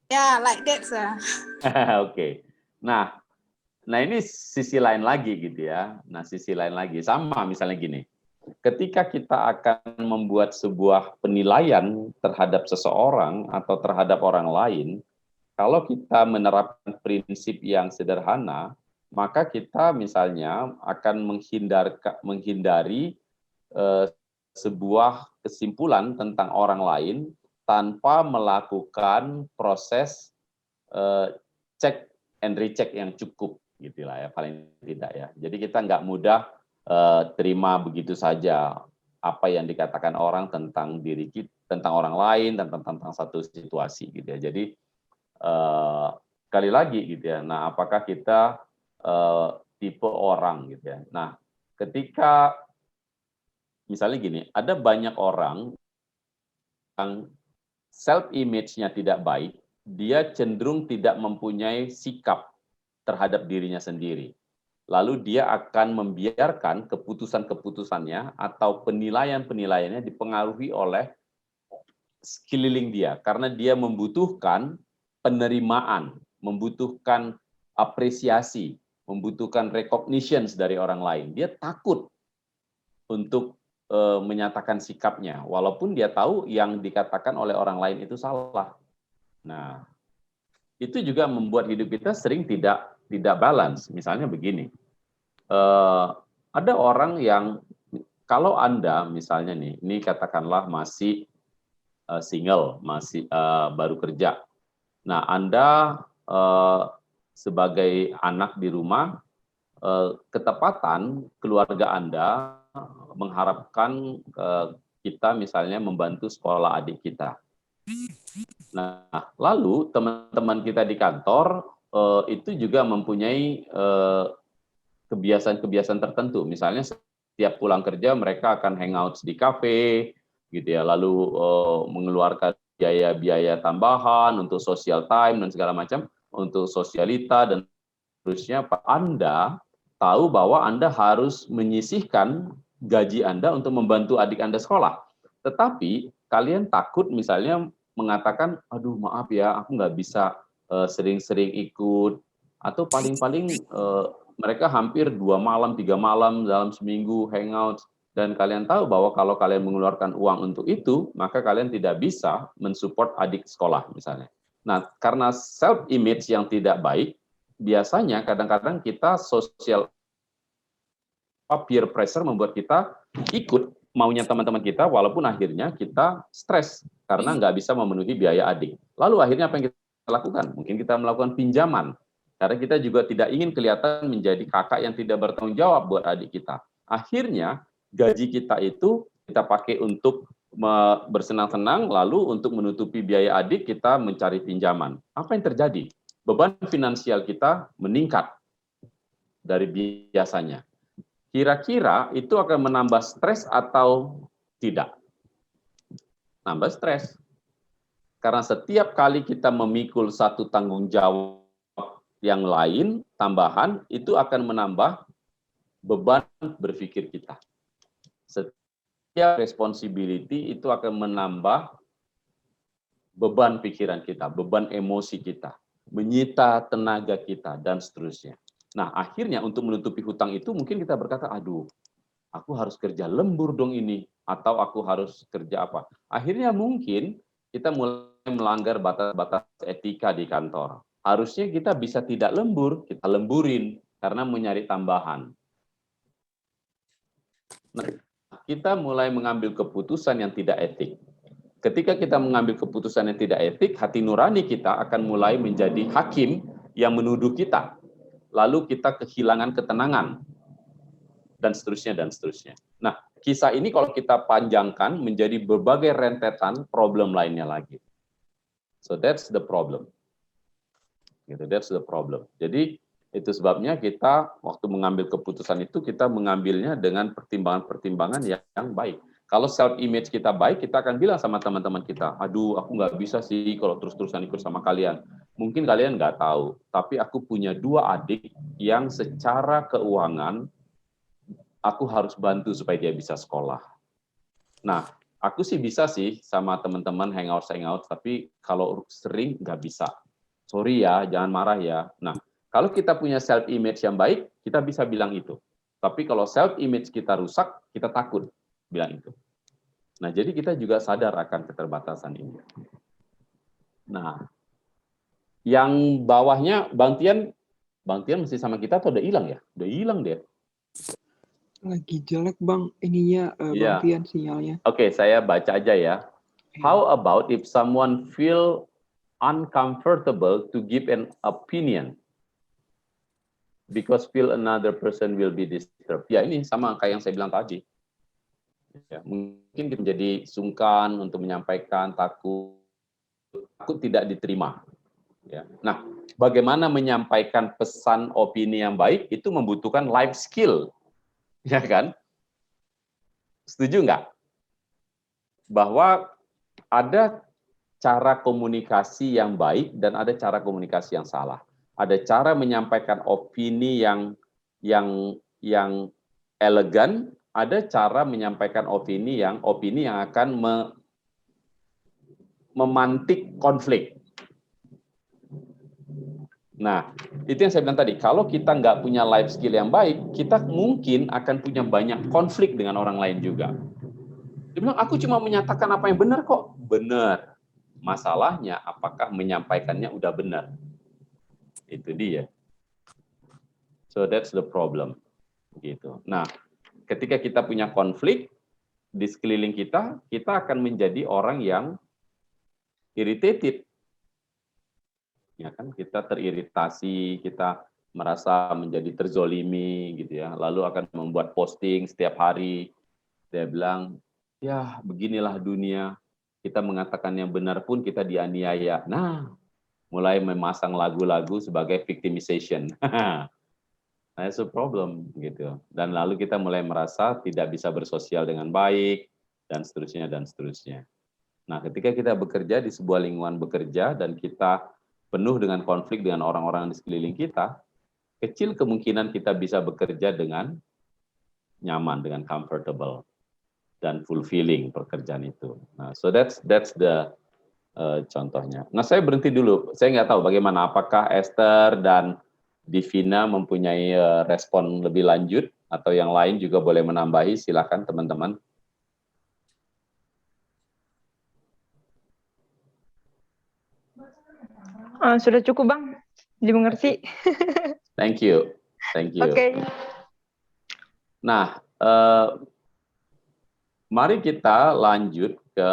Ya, like that, sir. Oke. Nah ini sisi lain lagi gitu ya. Nah, sisi lain lagi sama misalnya gini. Ketika kita akan membuat sebuah penilaian terhadap seseorang atau terhadap orang lain, kalau kita menerapkan prinsip yang sederhana, maka kita misalnya akan menghindari sebuah kesimpulan tentang orang lain tanpa melakukan proses cek and recheck yang cukup, gitulah ya, paling tidak ya. Jadi kita nggak mudah terima begitu saja. apa yang dikatakan orang tentang diri kita, tentang orang lain, tentang satu situasi gitu ya. Jadi sekali lagi gitu ya. Nah, apakah kita tipe orang gitu ya. Nah, ketika misalnya gini, ada banyak orang yang self image-nya tidak baik, dia cenderung tidak mempunyai sikap terhadap dirinya sendiri. Lalu dia akan membiarkan keputusan-keputusannya atau penilaian-penilaiannya dipengaruhi oleh sekeliling dia, karena dia membutuhkan penerimaan, membutuhkan apresiasi, membutuhkan recognition dari orang lain. Dia takut untuk menyatakan sikapnya, walaupun dia tahu yang dikatakan oleh orang lain itu salah. Nah, itu juga membuat hidup kita sering tidak balance. Misalnya begini, ada orang yang kalau Anda misalnya nih, ini katakanlah masih single, masih baru kerja. Nah, Anda sebagai anak di rumah, ketepatan keluarga Anda mengharapkan kita misalnya membantu sekolah adik kita. Nah, lalu teman-teman kita di kantor itu juga mempunyai kebiasaan-kebiasaan tertentu. Misalnya setiap pulang kerja mereka akan hangout di kafe, gitu ya. Lalu mengeluarkan biaya-biaya tambahan untuk social time dan segala macam, untuk sosialita dan seterusnya. Anda tahu bahwa Anda harus menyisihkan gaji Anda untuk membantu adik Anda sekolah. Tetapi kalian takut misalnya mengatakan, aduh maaf ya, aku nggak bisa sering-sering ikut, atau paling-paling mereka hampir 2 malam, 3 malam dalam seminggu hangout, dan kalian tahu bahwa kalau kalian mengeluarkan uang untuk itu, maka kalian tidak bisa mensupport adik sekolah misalnya. Nah, karena self image yang tidak baik, biasanya kadang-kadang kita sosial peer pressure membuat kita ikut maunya teman-teman kita, walaupun akhirnya kita stres karena nggak bisa memenuhi biaya adik. Lalu akhirnya apa yang kita lakukan? Mungkin kita melakukan pinjaman, karena kita juga tidak ingin kelihatan menjadi kakak yang tidak bertanggung jawab buat adik kita. Akhirnya gaji kita itu kita pakai untuk bersenang-senang, lalu untuk menutupi biaya adik kita mencari pinjaman. Apa yang terjadi? Beban finansial kita meningkat dari biasanya. Kira-kira itu akan menambah stres atau tidak? Nambah stres. Karena setiap kali kita memikul satu tanggung jawab yang lain, tambahan, itu akan menambah beban berpikir kita. Setiap responsibility itu akan menambah beban pikiran kita, beban emosi kita, menyita tenaga kita, dan seterusnya. Nah, akhirnya untuk menutupi hutang itu mungkin kita berkata, aduh, aku harus kerja lembur dong ini, atau aku harus kerja apa. Akhirnya mungkin kita mulai melanggar batas-batas etika di kantor. Harusnya kita bisa tidak lembur, kita lemburin, karena mencari tambahan. Nah, kita mulai mengambil keputusan yang tidak etik. Ketika kita mengambil keputusan yang tidak etik, hati nurani kita akan mulai menjadi hakim yang menuduh kita. Lalu kita kehilangan ketenangan, dan seterusnya, dan seterusnya. Nah, kisah ini kalau kita panjangkan menjadi berbagai rentetan problem lainnya lagi. So that's the problem. Gitu, that's the problem. Jadi itu sebabnya kita waktu mengambil keputusan itu kita mengambilnya dengan pertimbangan-pertimbangan yang baik. Kalau self image kita baik, kita akan bilang sama teman-teman kita, aduh aku nggak bisa sih kalau terus-terusan ikut sama kalian. Mungkin kalian nggak tahu, tapi aku punya 2 adik yang secara keuangan aku harus bantu supaya dia bisa sekolah. Nah, aku sih bisa sih sama teman-teman hangout, tapi kalau sering nggak bisa. Sorry ya, jangan marah ya. Nah, kalau kita punya self image yang baik, kita bisa bilang itu. Tapi kalau self image kita rusak, kita takut bilang itu. Nah, jadi kita juga sadar akan keterbatasan ini. Nah, yang bawahnya Bang Tian masih sama kita atau udah hilang ya? Udah hilang deh. Lagi jelek Bang ininya Bang Tian sinyalnya. Oke, saya baca aja ya. How about if someone feel uncomfortable to give an opinion because feel another person will be disturbed? Ya, ini sama kayak yang saya bilang tadi. Ya, mungkin menjadi sungkan untuk menyampaikan, takut tidak diterima. Ya. Nah, bagaimana menyampaikan pesan opini yang baik itu membutuhkan life skill, ya kan? Setuju nggak? Bahwa ada cara komunikasi yang baik dan ada cara komunikasi yang salah. Ada cara menyampaikan opini yang elegan, ada cara menyampaikan opini yang akan memantik konflik. Nah, itu yang saya bilang tadi, kalau kita nggak punya life skill yang baik, kita mungkin akan punya banyak konflik dengan orang lain juga. Dia bilang, aku cuma menyatakan apa yang benar kok. Benar. Masalahnya, apakah menyampaikannya udah benar? Itu dia. So that's the problem. Gitu. Nah, ketika kita punya konflik di sekeliling kita, kita akan menjadi orang yang irritated. Ya kan, kita teriritasi, kita merasa menjadi terzolimi gitu ya, lalu akan membuat posting setiap hari. Dia bilang, ya beginilah dunia, kita mengatakan yang benar pun kita dianiaya. Nah, mulai memasang lagu-lagu sebagai victimization. That's a problem gitu. Dan lalu kita mulai merasa tidak bisa bersosial dengan baik dan seterusnya dan seterusnya. Nah, ketika kita bekerja di sebuah lingkungan bekerja dan kita penuh dengan konflik dengan orang-orang di sekeliling kita, kecil kemungkinan kita bisa bekerja dengan nyaman, dengan comfortable dan fulfilling pekerjaan itu. Nah, so that's the contohnya. Nah, saya berhenti dulu. Saya nggak tahu bagaimana, apakah Esther dan Divina mempunyai respon lebih lanjut atau yang lain juga boleh menambahi. Silakan teman-teman. Sudah cukup, Bang. Dimengerti. Thank you. Thank you. Oke. Nah, mari kita lanjut ke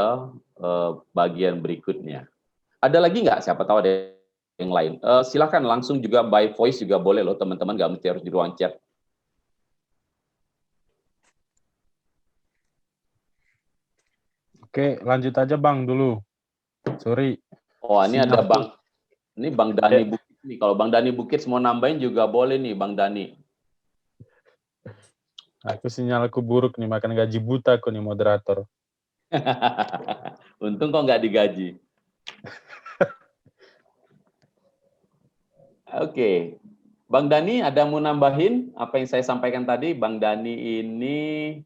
bagian berikutnya. Ada lagi nggak? Siapa tahu ada yang lain. Silakan langsung juga by voice juga boleh loh, teman-teman. Nggak mesti harus di ruang chat. Oke, lanjut aja Bang dulu. Sorry. Oh, ini ada Bang. Ini Bang Dani Bukit nih. Kalau Bang Dani Bukit mau nambahin juga boleh nih, Bang Dani. Aku sinyalku buruk nih, makan gaji buta aku nih moderator. Untung kok nggak digaji. Oke. Bang Dani, ada mau nambahin apa yang saya sampaikan tadi? Bang Dani ini,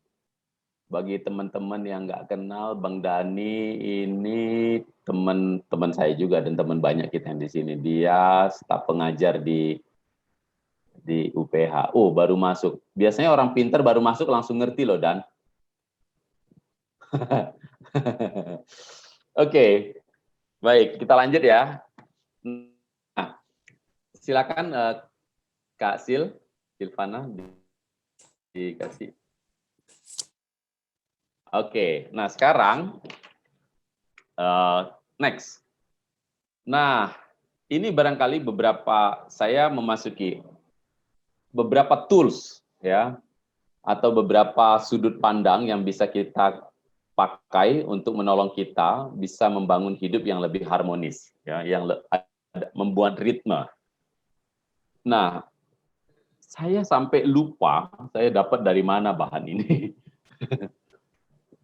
bagi teman-teman yang nggak kenal, Bang Dani ini teman-teman saya juga dan teman banyak kita yang di sini. Dia staf pengajar di UPH. Oh, baru masuk. Biasanya orang pintar baru masuk langsung ngerti loh, Dan. Oke. Baik, kita lanjut ya. Nah, silakan Kak Silvana dikasih. Oke, nah sekarang next. Nah, ini barangkali saya memasuki beberapa tools ya, atau beberapa sudut pandang yang bisa kita pakai untuk menolong kita bisa membangun hidup yang lebih harmonis, ya, yang membuat ritme. Nah, saya sampai lupa saya dapat dari mana bahan ini.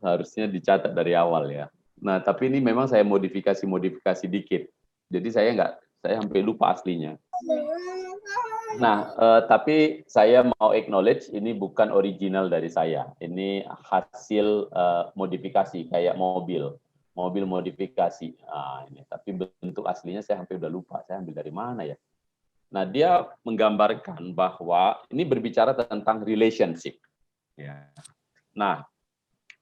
Harusnya dicatat dari awal ya. Nah, tapi ini memang saya modifikasi dikit. Jadi saya sampai lupa aslinya. Nah, tapi saya mau acknowledge ini bukan original dari saya. Ini hasil modifikasi kayak mobil modifikasi. Nah, ini tapi bentuk aslinya saya hampir udah lupa. Saya ambil dari mana ya? Nah, dia menggambarkan bahwa ini berbicara tentang relationship. Ya. Nah,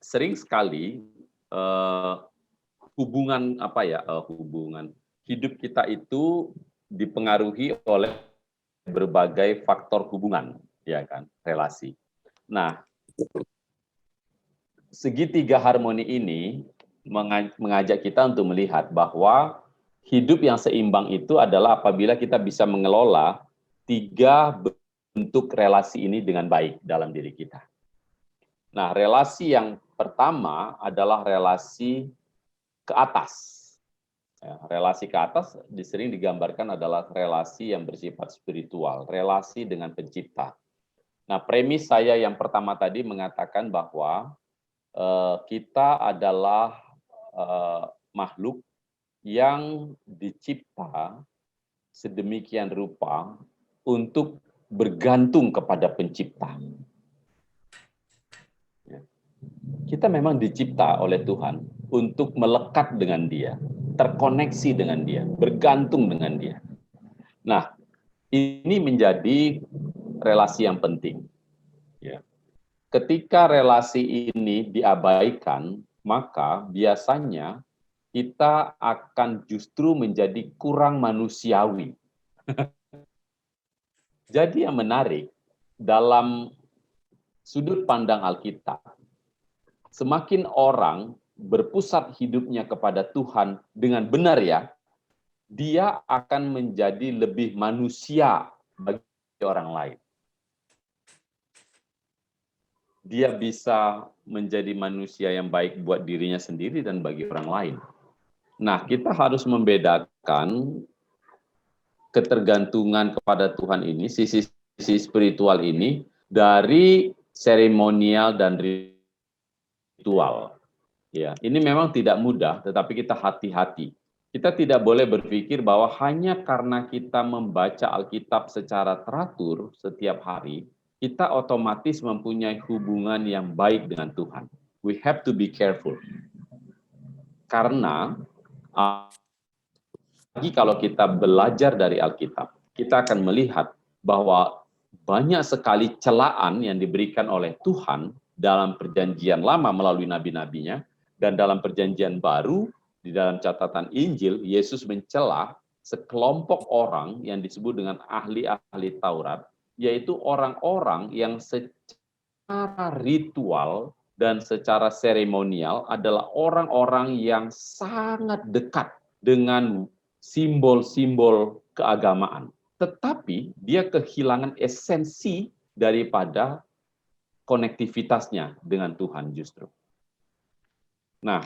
sering sekali hubungan hidup kita itu dipengaruhi oleh berbagai faktor hubungan, ya kan, relasi. Nah, segitiga harmoni ini mengajak kita untuk melihat bahwa hidup yang seimbang itu adalah apabila kita bisa mengelola 3 bentuk relasi ini dengan baik dalam diri kita. Nah, relasi yang pertama adalah relasi ke atas. Ya, relasi ke atas sering digambarkan adalah relasi yang bersifat spiritual, relasi dengan pencipta. Nah, premis saya yang pertama tadi mengatakan bahwa kita adalah makhluk yang dicipta sedemikian rupa untuk bergantung kepada pencipta. Kita memang dicipta oleh Tuhan untuk melekat dengan Dia, terkoneksi dengan Dia, bergantung dengan Dia. Nah, ini menjadi relasi yang penting. Ya. Ketika relasi ini diabaikan, maka biasanya kita akan justru menjadi kurang manusiawi. Jadi yang menarik, dalam sudut pandang Alkitab, semakin orang berpusat hidupnya kepada Tuhan dengan benar ya, dia akan menjadi lebih manusia bagi orang lain. Dia bisa menjadi manusia yang baik buat dirinya sendiri dan bagi orang lain. Nah, kita harus membedakan ketergantungan kepada Tuhan ini, sisi spiritual ini, dari seremonial dan ritual. Ya, ini memang tidak mudah, tetapi kita hati-hati. Kita tidak boleh berpikir bahwa hanya karena kita membaca Alkitab secara teratur setiap hari, kita otomatis mempunyai hubungan yang baik dengan Tuhan. We have to be careful. Karena lagi kalau kita belajar dari Alkitab, kita akan melihat bahwa banyak sekali celaan yang diberikan oleh Tuhan dalam perjanjian lama melalui nabi-nabinya, dan dalam perjanjian baru, di dalam catatan Injil, Yesus mencela sekelompok orang yang disebut dengan ahli-ahli Taurat, yaitu orang-orang yang secara ritual dan secara seremonial adalah orang-orang yang sangat dekat dengan simbol-simbol keagamaan. Tetapi dia kehilangan esensi daripada konektivitasnya dengan Tuhan justru. Nah,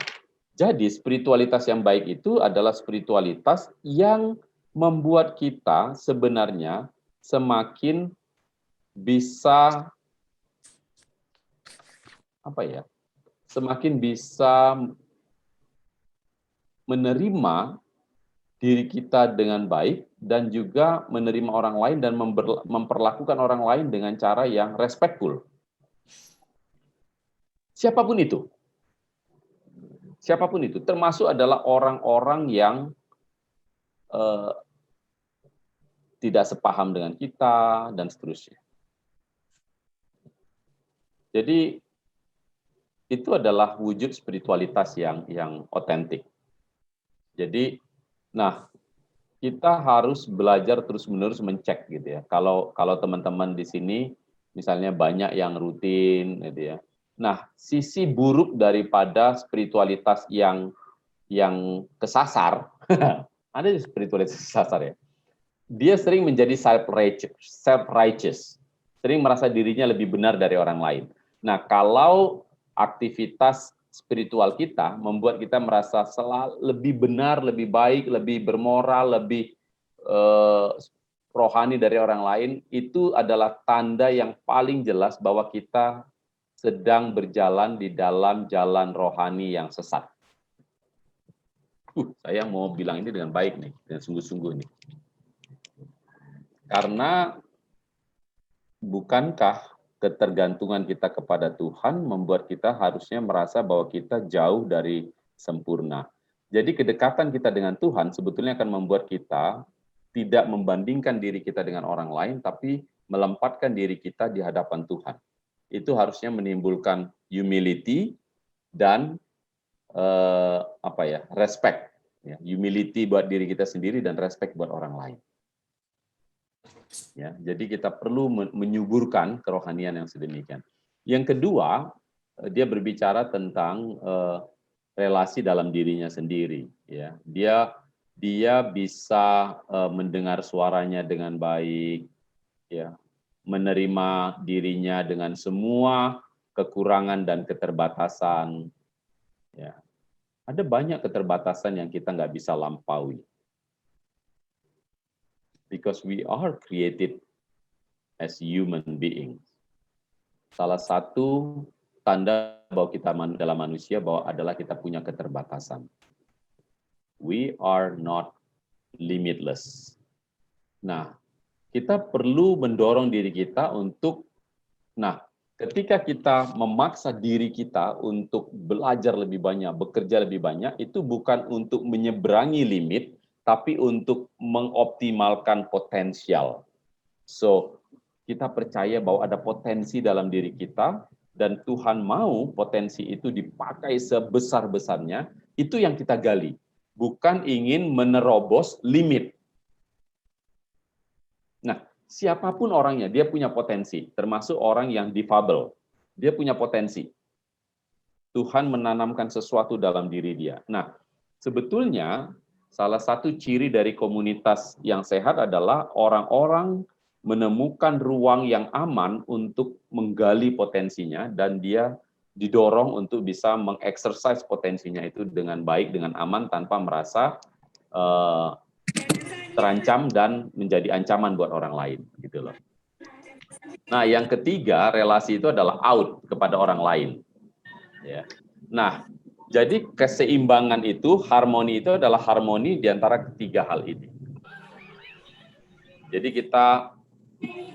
jadi spiritualitas yang baik itu adalah spiritualitas yang membuat kita sebenarnya semakin bisa semakin bisa menerima diri kita dengan baik dan juga menerima orang lain dan memperlakukan orang lain dengan cara yang respectful. Siapapun itu. Siapapun itu, termasuk adalah orang-orang yang tidak sepaham dengan kita dan seterusnya. Jadi itu adalah wujud spiritualitas yang otentik. Jadi, nah, kita harus belajar terus-menerus mencek gitu ya. Kalau teman-teman di sini misalnya banyak yang rutin gitu ya. Nah, sisi buruk daripada spiritualitas yang kesasar, ada spiritualitas kesasar ya. Dia sering menjadi self-righteous, sering merasa dirinya lebih benar dari orang lain. Nah, kalau aktivitas spiritual kita membuat kita merasa lebih benar, lebih baik, lebih bermoral, lebih rohani dari orang lain, itu adalah tanda yang paling jelas bahwa kita sedang berjalan di dalam jalan rohani yang sesat. Saya mau bilang ini dengan baik nih, dengan sungguh-sungguh nih. Karena bukankah ketergantungan kita kepada Tuhan membuat kita harusnya merasa bahwa kita jauh dari sempurna. Jadi kedekatan kita dengan Tuhan sebetulnya akan membuat kita tidak membandingkan diri kita dengan orang lain, tapi melempatkan diri kita di hadapan Tuhan. Itu harusnya menimbulkan humility dan respect. Ya, humility buat diri kita sendiri dan respect buat orang lain. Ya, jadi kita perlu menyuburkan kerohanian yang sedemikian. Yang kedua, dia berbicara tentang relasi dalam dirinya sendiri. Ya, dia bisa mendengar suaranya dengan baik, ya, menerima dirinya dengan semua kekurangan dan keterbatasan. Ya. Ada banyak keterbatasan yang kita nggak bisa lampaui. Because we are created as human beings. Salah satu tanda bahwa kita adalah manusia bahwa adalah kita punya keterbatasan. We are not limitless. Nah, kita perlu mendorong diri kita untuk, ketika kita memaksa diri kita untuk belajar lebih banyak, bekerja lebih banyak, itu bukan untuk menyeberangi limit, tapi untuk mengoptimalkan potensial. So, kita percaya bahwa ada potensi dalam diri kita, dan Tuhan mau potensi itu dipakai sebesar-besarnya, itu yang kita gali. Bukan ingin menerobos limit. Nah, siapapun orangnya, dia punya potensi, termasuk orang yang difabel. Dia punya potensi. Tuhan menanamkan sesuatu dalam diri dia. Nah, sebetulnya salah satu ciri dari komunitas yang sehat adalah orang-orang menemukan ruang yang aman untuk menggali potensinya, dan dia didorong untuk bisa mengeksersis potensinya itu dengan baik, dengan aman, tanpa merasa terancam dan menjadi ancaman buat orang lain, gitu loh. Nah, yang ketiga, relasi itu adalah out kepada orang lain. Ya. Nah, jadi keseimbangan itu, harmoni itu adalah harmoni di antara ketiga hal ini. Jadi kita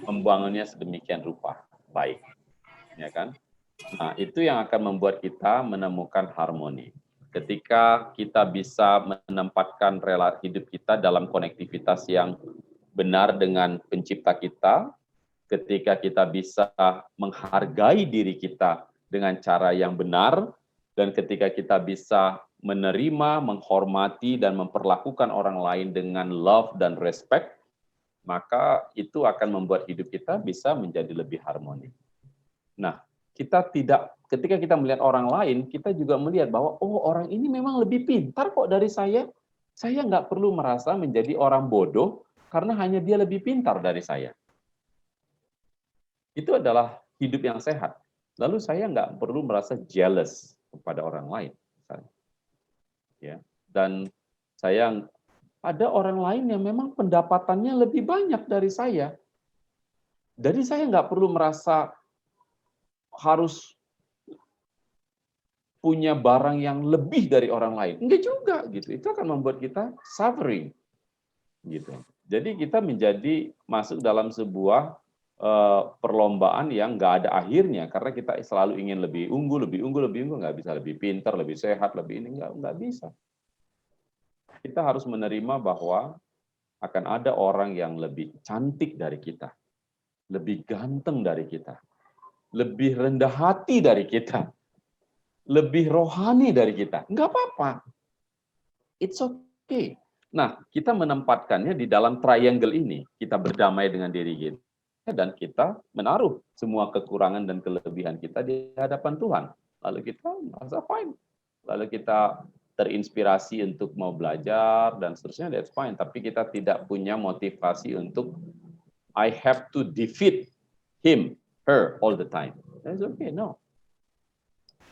membangunnya sedemikian rupa, baik, ya kan? Nah, itu yang akan membuat kita menemukan harmoni. Ketika kita bisa menempatkan hidup kita dalam konektivitas yang benar dengan pencipta kita, ketika kita bisa menghargai diri kita dengan cara yang benar, dan ketika kita bisa menerima, menghormati, dan memperlakukan orang lain dengan love dan respect, maka itu akan membuat hidup kita bisa menjadi lebih harmoni. Nah, ketika kita melihat orang lain, kita juga melihat bahwa, oh, orang ini memang lebih pintar kok dari saya. Saya nggak perlu merasa menjadi orang bodoh karena hanya dia lebih pintar dari saya. Itu adalah hidup yang sehat. Lalu saya nggak perlu merasa jealous kepada orang lain. Ya. Dan ada orang lain yang memang pendapatannya lebih banyak dari saya. Jadi saya nggak perlu merasa harus punya barang yang lebih dari orang lain. Enggak juga, gitu. Itu akan membuat kita suffering, gitu. Jadi kita masuk dalam sebuah perlombaan yang nggak ada akhirnya, karena kita selalu ingin lebih unggul, nggak bisa lebih pintar, lebih sehat, lebih ini, nggak bisa. Kita harus menerima bahwa akan ada orang yang lebih cantik dari kita, lebih ganteng dari kita, lebih rendah hati dari kita, lebih rohani dari kita. Nggak apa-apa. It's okay. Nah, kita menempatkannya di dalam triangle ini. Kita berdamai dengan diri kita, dan kita menaruh semua kekurangan dan kelebihan kita di hadapan Tuhan. Lalu kita merasa fine. Lalu kita terinspirasi untuk mau belajar, dan seterusnya, that's fine. Tapi kita tidak punya motivasi untuk I have to defeat him, her, all the time. That's okay, no.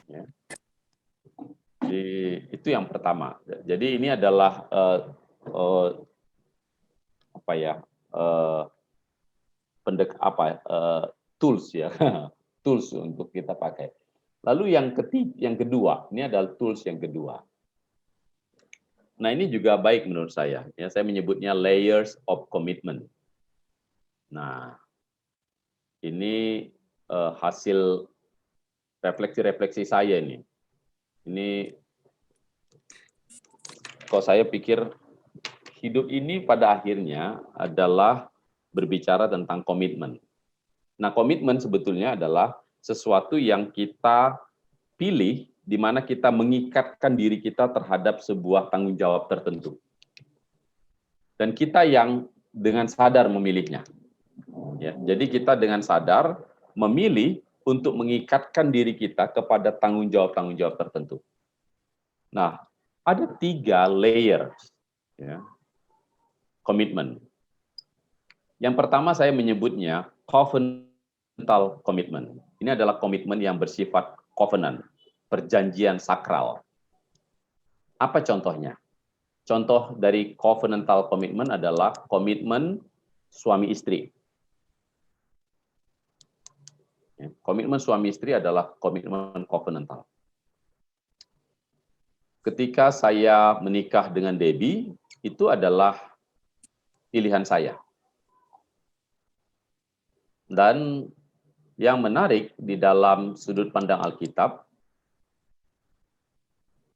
Ya. Itu yang pertama. Jadi ini adalah tools ya, tools untuk kita pakai. Lalu yang kedua, ini adalah tools yang kedua. Nah, ini juga baik menurut saya. Ya, saya menyebutnya layers of commitment. Nah, ini hasil refleksi-refleksi saya ini. Ini kok saya pikir hidup ini pada akhirnya adalah berbicara tentang komitmen. Nah, komitmen sebetulnya adalah sesuatu yang kita pilih, di mana kita mengikatkan diri kita terhadap sebuah tanggung jawab tertentu. Dan kita yang dengan sadar memilihnya. Ya, jadi kita dengan sadar memilih untuk mengikatkan diri kita kepada tanggung jawab tertentu. Nah, ada 3 layer ya, komitmen. Yang pertama saya menyebutnya covenant covenantal commitment. Ini adalah komitmen yang bersifat covenant, perjanjian sakral. Apa contohnya? Contoh dari covenantal commitment adalah komitmen suami istri. Komitmen suami istri adalah komitmen covenantal. Ketika saya menikah dengan Debbie, itu adalah pilihan saya. Dan yang menarik di dalam sudut pandang Alkitab,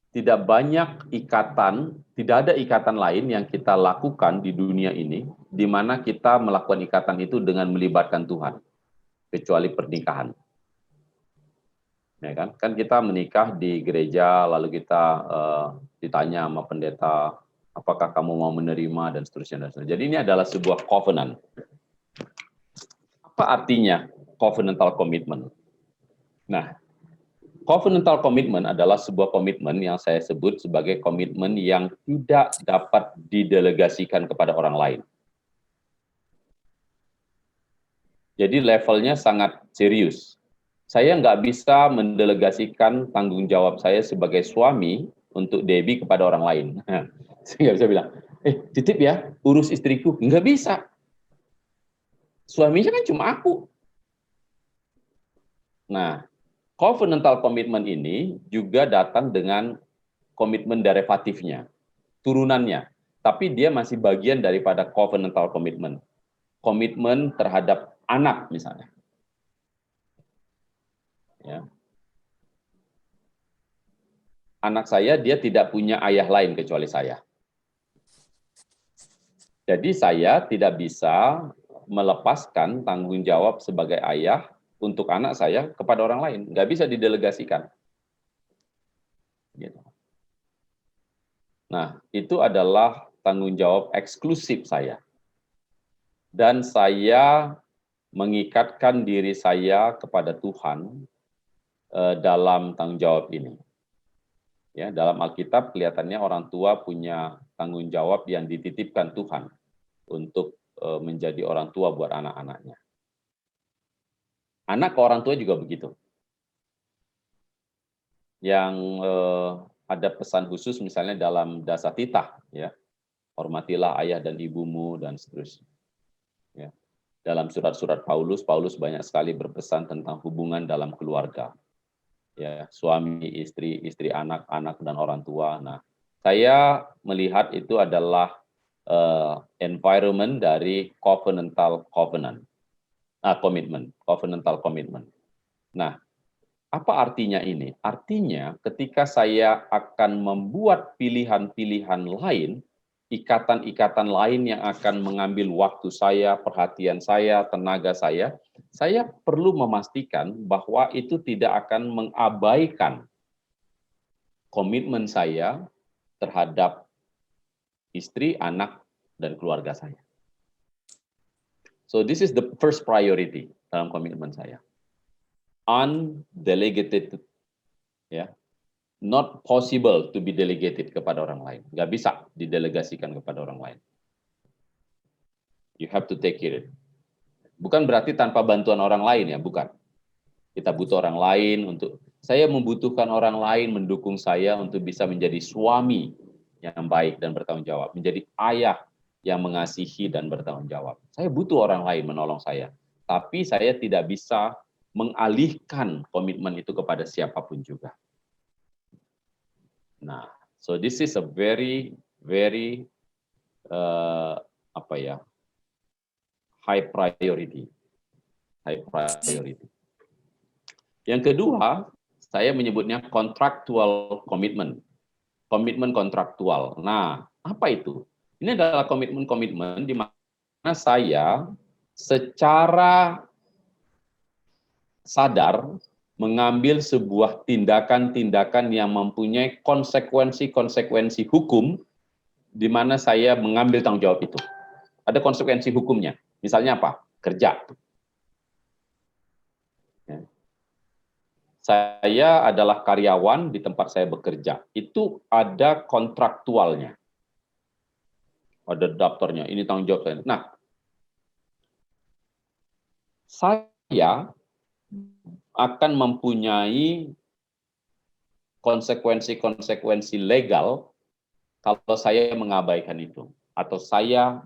tidak banyak ikatan, tidak ada ikatan lain yang kita lakukan di dunia ini, di mana kita melakukan ikatan itu dengan melibatkan Tuhan, kecuali pernikahan. Ya kan? Kan kita menikah di gereja, lalu kita ditanya sama pendeta, apakah kamu mau menerima, dan seterusnya. Jadi ini adalah sebuah covenant. Apa artinya covenantal commitment? Nah, covenantal commitment adalah sebuah komitmen yang saya sebut sebagai komitmen yang tidak dapat didelegasikan kepada orang lain. Jadi levelnya sangat serius. Saya nggak bisa mendelegasikan tanggung jawab saya sebagai suami untuk Debbie kepada orang lain. Saya nggak bisa bilang, titip ya, urus istriku. Nggak bisa. Suaminya kan cuma aku. Nah, covenantal commitment ini juga datang dengan komitmen derivatifnya, turunannya. Tapi dia masih bagian daripada covenantal commitment. Komitmen terhadap anak misalnya. Ya. Anak saya, dia tidak punya ayah lain kecuali saya. Jadi saya tidak bisa melepaskan tanggung jawab sebagai ayah untuk anak saya kepada orang lain. Nggak bisa didelegasikan. Gitu. Nah, itu adalah tanggung jawab eksklusif saya. Dan saya mengikatkan diri saya kepada Tuhan dalam tanggung jawab ini. Ya, dalam Alkitab kelihatannya orang tua punya tanggung jawab yang dititipkan Tuhan untuk menjadi orang tua buat anak-anaknya. Anak ke orang tua juga begitu. Yang ada pesan khusus misalnya dalam Dasatitah, ya, hormatilah ayah dan ibumu dan seterusnya. Ya. Dalam surat-surat Paulus banyak sekali berpesan tentang hubungan dalam keluarga. Ya, suami, istri, anak-anak dan orang tua. Nah, saya melihat itu adalah environment dari covenantal commitment. Nah, apa artinya ini? Artinya ketika saya akan membuat pilihan-pilihan lain, ikatan-ikatan lain yang akan mengambil waktu saya, perhatian saya, tenaga saya perlu memastikan bahwa itu tidak akan mengabaikan komitmen saya terhadap istri, anak, dan keluarga saya. So this is the first priority dalam komitmen saya. Undelegated, ya, not possible to be delegated kepada orang lain. Nggak bisa didelegasikan kepada orang lain. You have to take it. Bukan berarti tanpa bantuan orang lain ya, bukan. Kita butuh orang lain untuk, saya membutuhkan orang lain mendukung saya untuk bisa menjadi suami yang baik dan bertanggung jawab, menjadi ayah yang mengasihi dan bertanggung jawab. Saya butuh orang lain menolong saya, tapi saya tidak bisa mengalihkan komitmen itu kepada siapapun juga. Nah, so this is a very high priority. Yang kedua, saya menyebutnya contractual commitment. Komitmen kontraktual. Nah, apa itu? Ini adalah komitmen di mana saya secara sadar mengambil sebuah tindakan-tindakan yang mempunyai konsekuensi hukum di mana saya mengambil tanggung jawab itu. Ada konsekuensi hukumnya. Misalnya apa? Kerja. Ya. Saya adalah karyawan di tempat saya bekerja. Itu ada kontraktualnya. Ada daftarnya. Ini tanggung jawab saya. Nah, saya saya akan mempunyai konsekuensi-konsekuensi legal kalau saya mengabaikan itu atau saya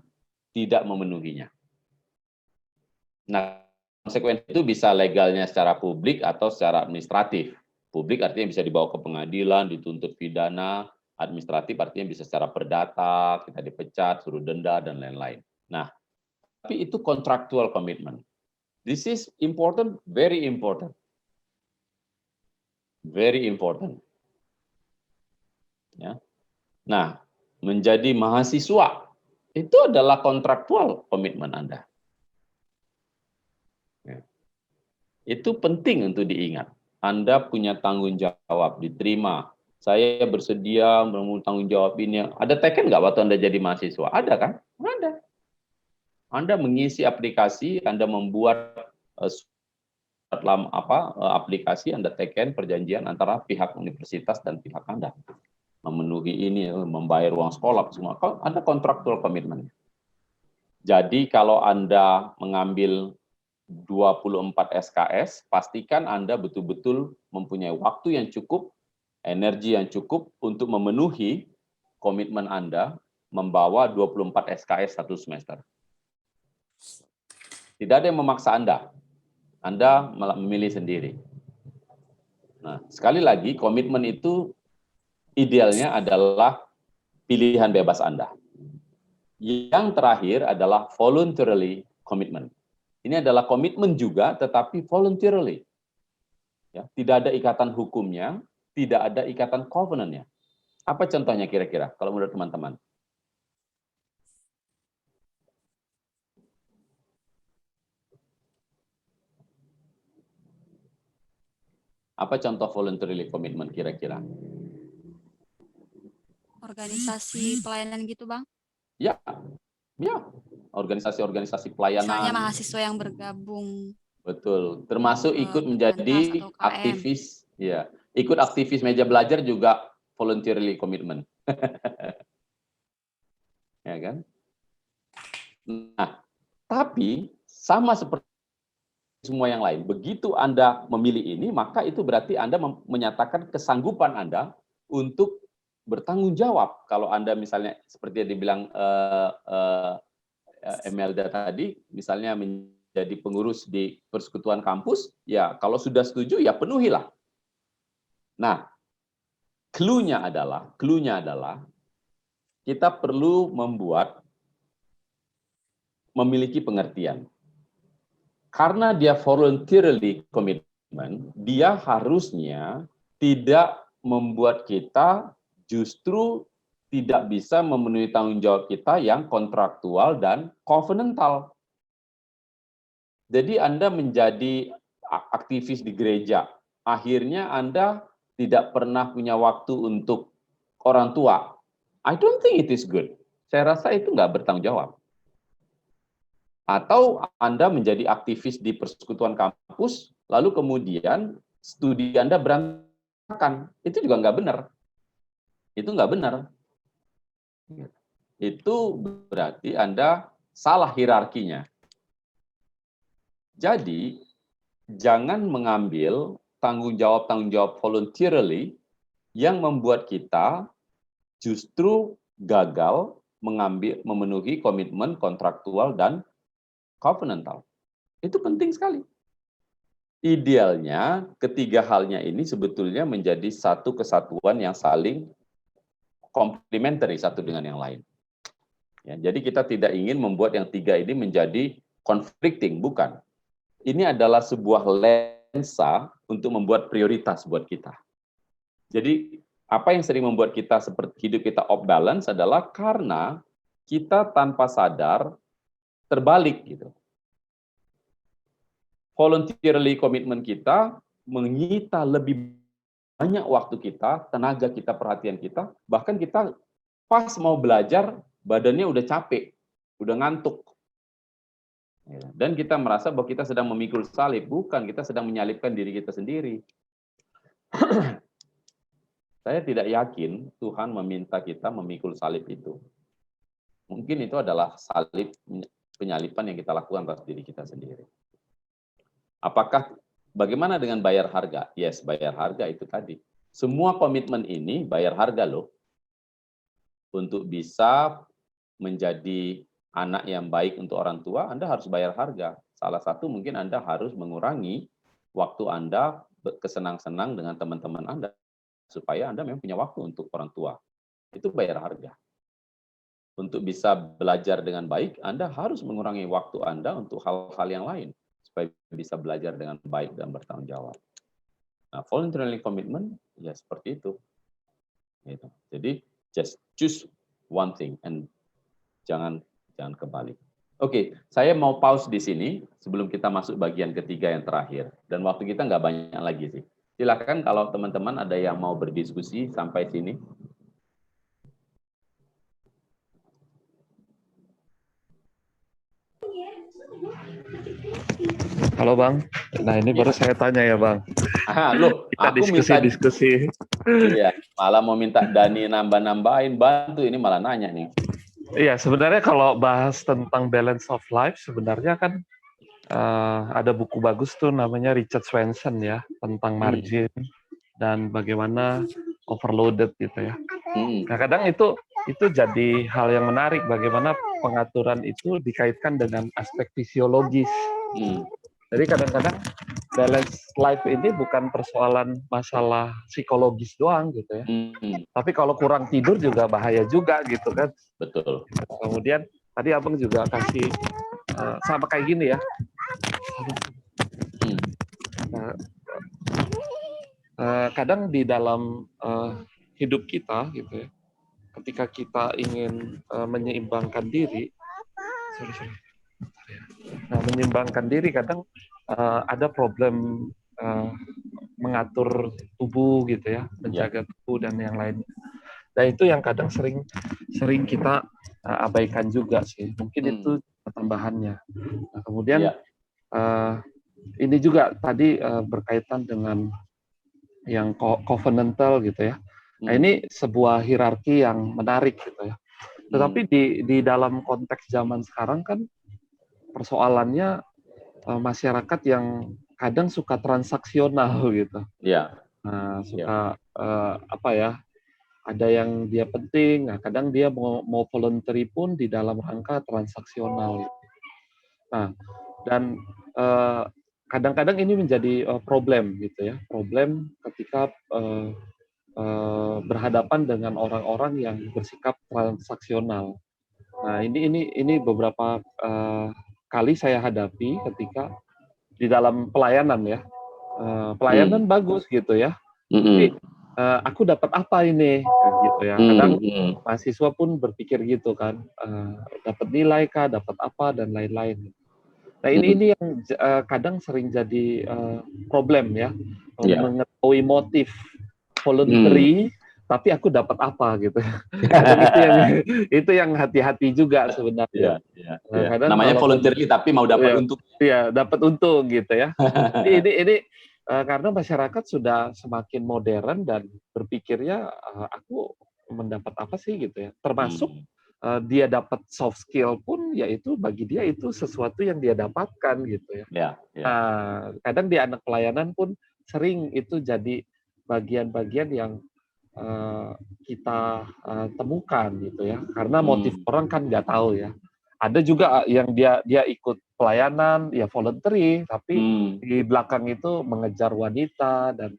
tidak memenuhinya. Nah, konsekuensi itu bisa legalnya secara publik atau secara administratif. Publik artinya bisa dibawa ke pengadilan, dituntut pidana, administratif artinya bisa secara perdata, kita dipecat, suruh denda, dan lain-lain. Nah, tapi itu contractual commitment. This is important, very important. Very important. Ya. Nah, menjadi mahasiswa itu adalah kontraktual komitmen Anda. Ya. Itu penting untuk diingat. Anda punya tanggung jawab, diterima. Saya bersedia menanggung tanggung jawab ini. Ada teken nggak waktu Anda jadi mahasiswa? Ada kan? Ada. Anda mengisi aplikasi, Anda membuat aplikasi, Anda teken perjanjian antara pihak universitas dan pihak Anda. Memenuhi ini, membayar uang sekolah, semua. Ada kontraktual komitmen. Jadi kalau Anda mengambil 24 SKS, pastikan Anda betul-betul mempunyai waktu yang cukup, energi yang cukup untuk memenuhi komitmen Anda membawa 24 SKS satu semester. Tidak ada yang memaksa Anda. Anda memilih sendiri. Nah, sekali lagi, komitmen itu idealnya adalah pilihan bebas Anda. Yang terakhir adalah voluntarily commitment. Ini adalah komitmen juga, tetapi voluntarily. Ya, tidak ada ikatan hukumnya, tidak ada ikatan covenant-nya. Apa contohnya kira-kira, kalau menurut teman-teman? Apa contoh voluntarily commitment kira-kira? Organisasi pelayanan gitu, Bang? Ya, organisasi-organisasi pelayanan. Misalnya mahasiswa yang bergabung. Betul, termasuk ikut menjadi aktivis, ya, ikut aktivis meja belajar juga voluntarily commitment. Ya kan? Nah, tapi sama seperti semua yang lain, begitu Anda memilih ini, maka itu berarti Anda menyatakan kesanggupan Anda untuk bertanggung jawab. Kalau Anda misalnya seperti yang dibilang Emelda tadi, misalnya menjadi pengurus di persekutuan kampus, ya kalau sudah setuju ya penuhilah. Nah, clue-nya adalah kita perlu memiliki pengertian. Karena dia voluntarily commitment, dia harusnya tidak membuat kita justru tidak bisa memenuhi tanggung jawab kita yang kontraktual dan covenantal. Jadi Anda menjadi aktivis di gereja, akhirnya Anda tidak pernah punya waktu untuk orang tua. I don't think it is good. Saya rasa itu nggak bertanggung jawab. Atau Anda menjadi aktivis di persekutuan kampus, lalu kemudian studi Anda berantakan. Itu juga nggak benar. Itu nggak benar. Itu berarti Anda salah hierarkinya. Jadi, jangan mengambil tanggung jawab voluntarily yang membuat kita justru gagal memenuhi komitmen kontraktual dan covenantal. Itu penting sekali. Idealnya, ketiga halnya ini sebetulnya menjadi satu kesatuan yang saling komplementari satu dengan yang lain. Ya, jadi kita tidak ingin membuat yang tiga ini menjadi conflicting, bukan. Ini adalah sebuah lensa untuk membuat prioritas buat kita. Jadi apa yang sering membuat kita seperti hidup kita off balance adalah karena kita tanpa sadar terbalik gitu. Voluntarily komitmen kita menyita lebih banyak waktu kita, tenaga kita, perhatian kita, bahkan kita pas mau belajar, badannya udah capek, udah ngantuk. Dan kita merasa bahwa kita sedang memikul salib. Bukan, kita sedang menyalibkan diri kita sendiri. Saya tidak yakin Tuhan meminta kita memikul salib itu. Mungkin itu adalah salib penyaliban yang kita lakukan atas diri kita sendiri. Apakah bagaimana dengan bayar harga? Yes, bayar harga itu tadi. Semua komitmen ini bayar harga loh. Untuk bisa menjadi anak yang baik untuk orang tua, Anda harus bayar harga. Salah satu mungkin Anda harus mengurangi waktu Anda kesenang-senang dengan teman-teman Anda, supaya Anda memang punya waktu untuk orang tua. Itu bayar harga. Untuk bisa belajar dengan baik, Anda harus mengurangi waktu Anda untuk hal-hal yang lain, supaya bisa belajar dengan baik dan bertanggung jawab. Nah, voluntary commitment, ya seperti itu. Gitu. Jadi, just choose one thing, and jangan kebalik. Oke, saya mau pause di sini sebelum kita masuk bagian ketiga yang terakhir. Dan waktu kita nggak banyak lagi sih. Silakan kalau teman-teman ada yang mau berdiskusi sampai sini. Halo Bang, nah ini baru saya tanya ya Bang. Loh, Kita aku minta diskusi. Iya, malah mau minta Dani nambah-nambahin, bantu, ini malah nanya nih. Iya, sebenarnya kalau bahas tentang balance of life, sebenarnya kan ada buku bagus tuh namanya Richard Swenson ya, tentang margin dan bagaimana overloaded gitu ya. Nah kadang itu jadi hal yang menarik, bagaimana pengaturan itu dikaitkan dengan aspek fisiologis. Jadi kadang-kadang balance life ini bukan persoalan masalah psikologis doang gitu ya. Tapi kalau kurang tidur juga bahaya juga gitu kan. Betul. Kemudian tadi Abang juga kasih sama kayak gini ya. Kadang di dalam hidup kita gitu ya, ketika kita ingin menyeimbangkan diri, menyeimbangkan diri kadang ada problem mengatur tubuh gitu ya, menjaga tubuh dan yang lainnya. Nah itu yang kadang sering kita abaikan juga sih. Mungkin itu tambahannya. Nah, kemudian ini juga tadi berkaitan dengan yang covenantal gitu ya. Nah ini sebuah hierarki yang menarik gitu ya. Tetapi di dalam konteks zaman sekarang kan persoalannya masyarakat yang kadang suka transaksional gitu. Nah, suka apa ya? Ada yang dia penting, nah kadang dia mau voluntary pun di dalam rangka transaksional. Nah, dan kadang-kadang ini menjadi problem gitu ya, problem ketika berhadapan dengan orang-orang yang bersikap transaksional. Nah, ini beberapa kali saya hadapi ketika di dalam pelayanan ya, pelayanan bagus gitu ya, tapi aku dapat apa ini gitu ya. Kadang mahasiswa pun berpikir gitu kan, dapat nilai kah, dapat apa dan lain-lain. Nah ini yang kadang sering jadi problem ya, mengetahui motif voluntary, tapi aku dapat apa gitu. Kadang itu yang hati-hati juga sebenarnya. Kadang namanya voluntary tapi mau dapat untung. Iya, dapat untung gitu ya. Ini karena masyarakat sudah semakin modern dan berpikirnya aku mendapat apa sih gitu ya. Termasuk dia dapat soft skill pun, yaitu bagi dia itu sesuatu yang dia dapatkan gitu ya. Nah, kadang di anak pelayanan pun sering itu jadi bagian-bagian yang kita temukan gitu ya, karena motif orang kan nggak tahu ya. Ada juga yang dia ikut pelayanan ya voluntary, tapi di belakang itu mengejar wanita dan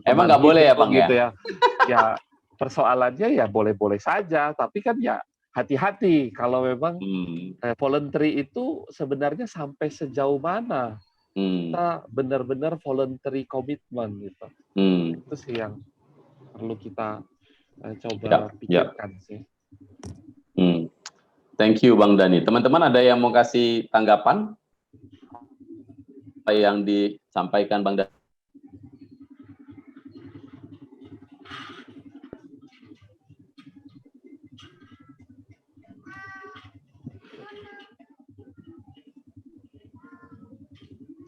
emang nggak boleh ya Bang gitu ya. Ya persoalannya ya boleh-boleh saja, tapi kan ya hati-hati kalau memang voluntary itu sebenarnya sampai sejauh mana kita benar-benar voluntary commitment gitu. Itu sih yang perlu kita coba pikirkan sih. Thank you Bang Dani. Teman-teman ada yang mau kasih tanggapan apa yang disampaikan Bang Dani?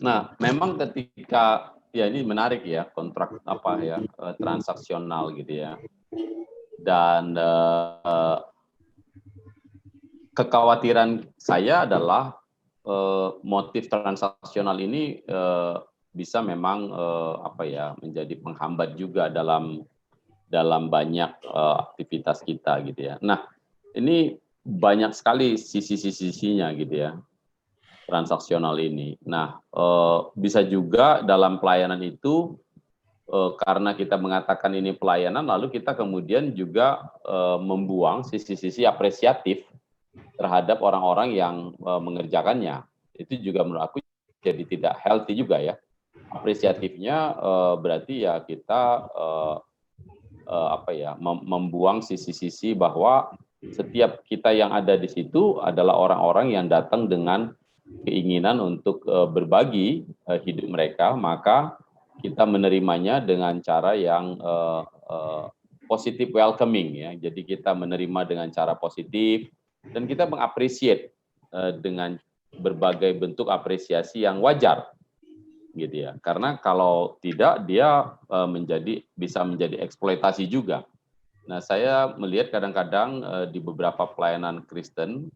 Nah, memang ketika ya ini menarik ya, kontrak apa ya, transaksional gitu ya. Dan kekhawatiran saya adalah motif transaksional ini bisa memang menjadi penghambat juga dalam banyak aktivitas kita gitu ya. Nah, ini banyak sekali sisi-sisinya gitu ya, transaksional ini. Nah, bisa juga dalam pelayanan itu karena kita mengatakan ini pelayanan, lalu kita kemudian juga membuang sisi-sisi apresiatif terhadap orang-orang yang mengerjakannya. Itu juga menurut aku jadi tidak healthy juga ya. Apresiatifnya berarti ya kita membuang sisi-sisi bahwa setiap kita yang ada di situ adalah orang-orang yang datang dengan keinginan untuk berbagi hidup mereka, maka kita menerimanya dengan cara yang positif welcoming ya. Jadi kita menerima dengan cara positif dan kita mengapresiasi dengan berbagai bentuk apresiasi yang wajar gitu ya. Karena kalau tidak dia bisa menjadi eksploitasi juga. Nah, saya melihat kadang-kadang di beberapa pelayanan Kristen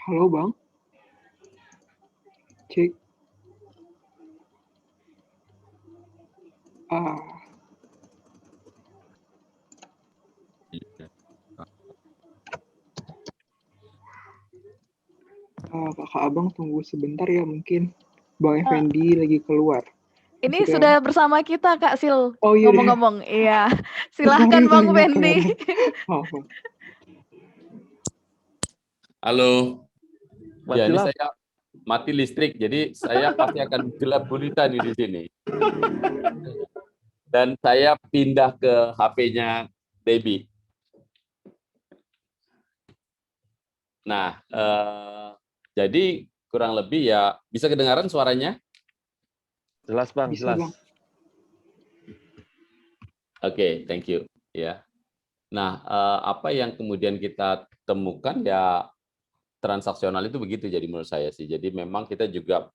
Halo Bang. Cek. Kakak Abang tunggu sebentar ya, mungkin Bang Effendi lagi keluar. Ini sudah bersama kita Kak Sil. Oh iya. Ngomong-ngomong, iya. Silahkan Bang Fendi. Halo. Ya, ini saya mati listrik, jadi saya pasti akan gelap gulita nih di sini. Dan saya pindah ke HP-nya Debbie. Nah, jadi kurang lebih ya, bisa kedengaran suaranya? Jelas Bang, Bisa, jelas. Bang. Oke, thank you. Ya. Nah, apa yang kemudian kita temukan ya transaksional itu begitu jadi menurut saya sih. Jadi memang kita juga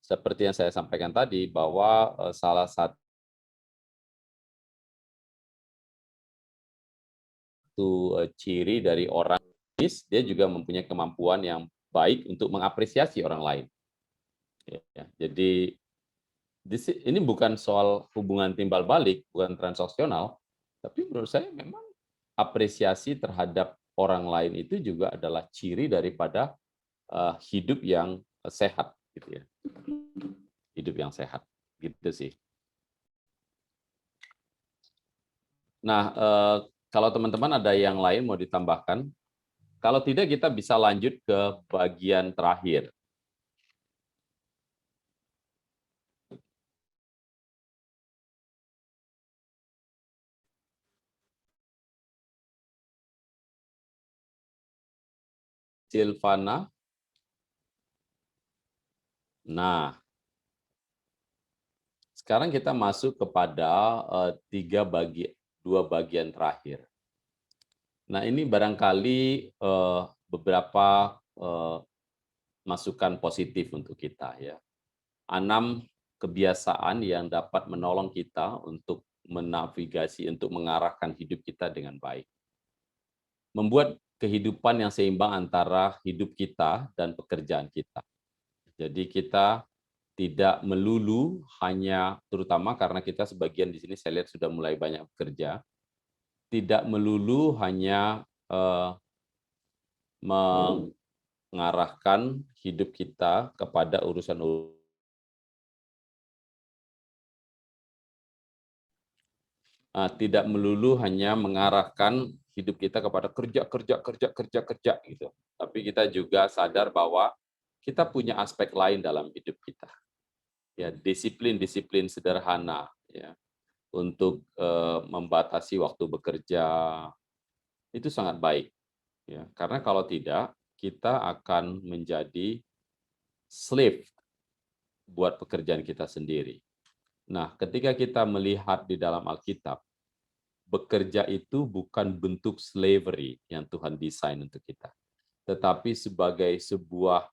seperti yang saya sampaikan tadi bahwa salah satu ciri dari orang bisnis, dia juga mempunyai kemampuan yang baik untuk mengapresiasi orang lain. Ya, jadi ini bukan soal hubungan timbal balik, bukan transaksional, tapi menurut saya memang apresiasi terhadap orang lain itu juga adalah ciri daripada hidup yang sehat, gitu ya. Hidup yang sehat, gitu sih. Nah, kalau teman-teman ada yang lain mau ditambahkan, kalau tidak kita bisa lanjut ke bagian terakhir. Silvana. Nah, sekarang kita masuk kepada dua bagian terakhir. Nah, ini barangkali beberapa masukan positif untuk kita ya. 6 kebiasaan yang dapat menolong kita untuk menavigasi, untuk mengarahkan hidup kita dengan baik. Membuat kehidupan yang seimbang antara hidup kita dan pekerjaan kita. Jadi kita tidak melulu hanya, terutama karena kita sebagian di sini saya lihat sudah mulai banyak bekerja, tidak melulu hanya mengarahkan hidup kita kepada urusan tidak melulu hanya mengarahkan hidup kita kepada kerja gitu. Tapi kita juga sadar bahwa kita punya aspek lain dalam hidup kita. Ya, disiplin-disiplin sederhana ya untuk membatasi waktu bekerja itu sangat baik ya. Karena kalau tidak kita akan menjadi slave buat pekerjaan kita sendiri. Nah, ketika kita melihat di dalam Alkitab, bekerja itu bukan bentuk slavery yang Tuhan desain untuk kita, tetapi sebagai sebuah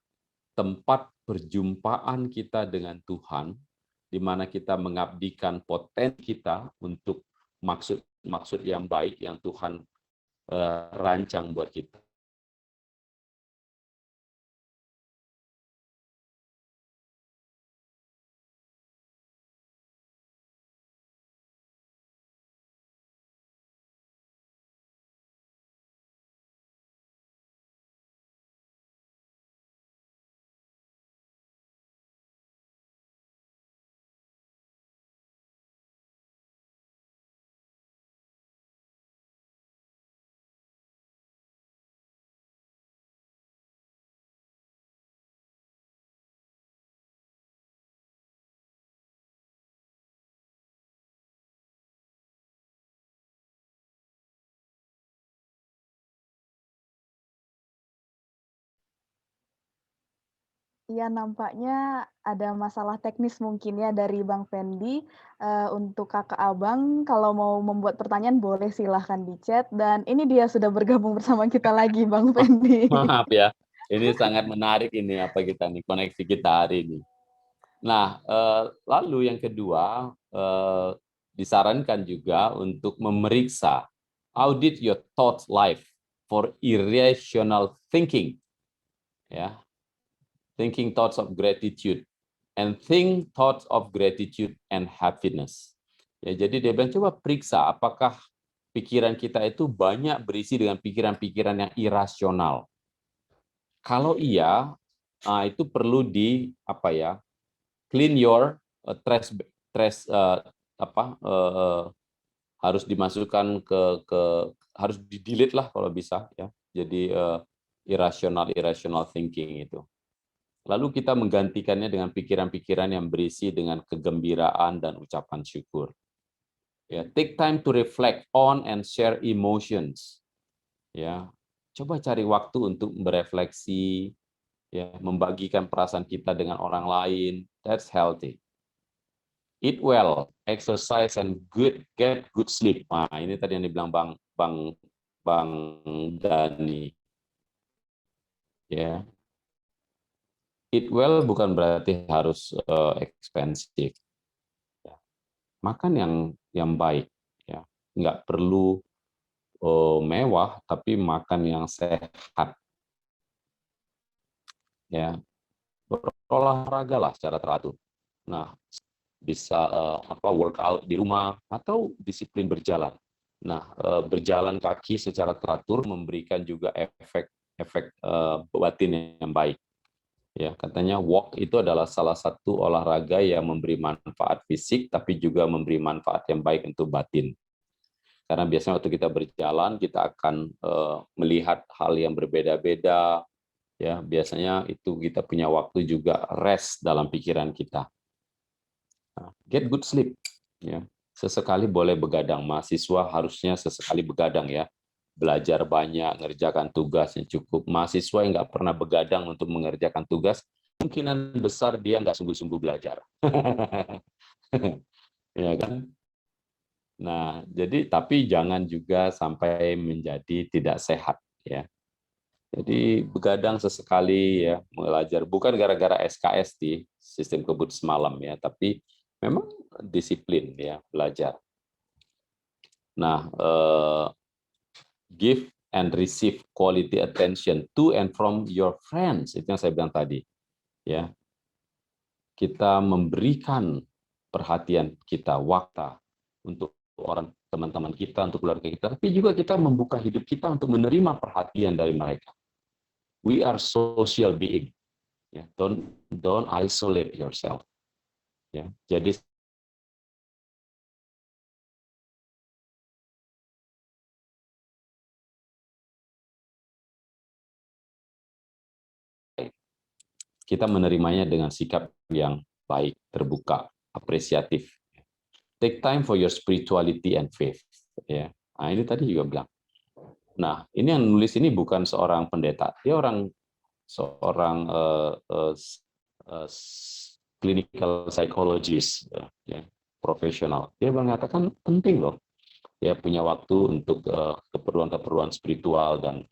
tempat perjumpaan kita dengan Tuhan, di mana kita mengabdikan potensi kita untuk maksud yang baik yang Tuhan rancang buat kita. Iya, nampaknya ada masalah teknis mungkin ya dari Bang Fendi. Untuk Kakak Abang, kalau mau membuat pertanyaan boleh silahkan di chat. Dan ini dia sudah bergabung bersama kita lagi, Bang Fendi. Maaf ya, ini sangat menarik ini apa kita nih, koneksi kita hari ini. Nah, lalu yang kedua, disarankan juga untuk memeriksa audit your thought life for irrational thinking. Ya, thinking thoughts of gratitude and think thoughts of gratitude and happiness. Ya, jadi dia bilang coba periksa apakah pikiran kita itu banyak berisi dengan pikiran-pikiran yang irasional. Kalau iya, itu perlu di apa ya? Clean your harus dimasukkan harus di-delete lah kalau bisa ya. Jadi irrational thinking itu. Lalu kita menggantikannya dengan pikiran-pikiran yang berisi dengan kegembiraan dan ucapan syukur. Ya, take time to reflect on and share emotions. Ya, coba cari waktu untuk berefleksi, ya, membagikan perasaan kita dengan orang lain. That's healthy. Eat well, exercise and get good sleep. Nah, ini tadi yang dibilang Bang Dani. Ya. Eat well bukan berarti harus ekspensif. Ya. Makan yang baik, ya. Nggak perlu mewah, tapi makan yang sehat. Ya, berolahraga lah secara teratur. Nah, bisa workout di rumah atau disiplin berjalan. Nah, berjalan kaki secara teratur memberikan juga efek batin yang baik. Ya, katanya walk itu adalah salah satu olahraga yang memberi manfaat fisik, tapi juga memberi manfaat yang baik untuk batin. Karena biasanya waktu kita berjalan, kita akan melihat hal yang berbeda-beda. Ya, biasanya itu kita punya waktu juga rest dalam pikiran kita. Get good sleep. Ya, sesekali boleh begadang. Mahasiswa harusnya sesekali begadang ya. Belajar banyak, mengerjakan tugas yang cukup. Mahasiswa yang nggak pernah begadang untuk mengerjakan tugas, kemungkinan besar dia nggak sungguh-sungguh belajar. Ya kan? Nah, jadi tapi jangan juga sampai menjadi tidak sehat ya. Jadi begadang sesekali ya, belajar bukan gara-gara SKS di sistem kebut semalam ya, tapi memang disiplin ya belajar. Nah, give and receive quality attention to and from your friends. Itu yang saya bilang tadi. Ya. Kita memberikan perhatian kita, waktu untuk teman-teman kita, untuk keluarga kita, tapi juga kita membuka hidup kita untuk menerima perhatian dari mereka. We are social being. Ya, don't isolate yourself. Ya, jadi kita menerimanya dengan sikap yang baik, terbuka, apresiatif. Take time for your spirituality and faith. Ya, nah ini tadi juga bilang. Nah, ini yang nulis ini bukan seorang pendeta, dia seorang clinical psychologist, ya, profesional. Dia mengatakan penting loh, ya punya waktu untuk keperluan-keperluan spiritual dan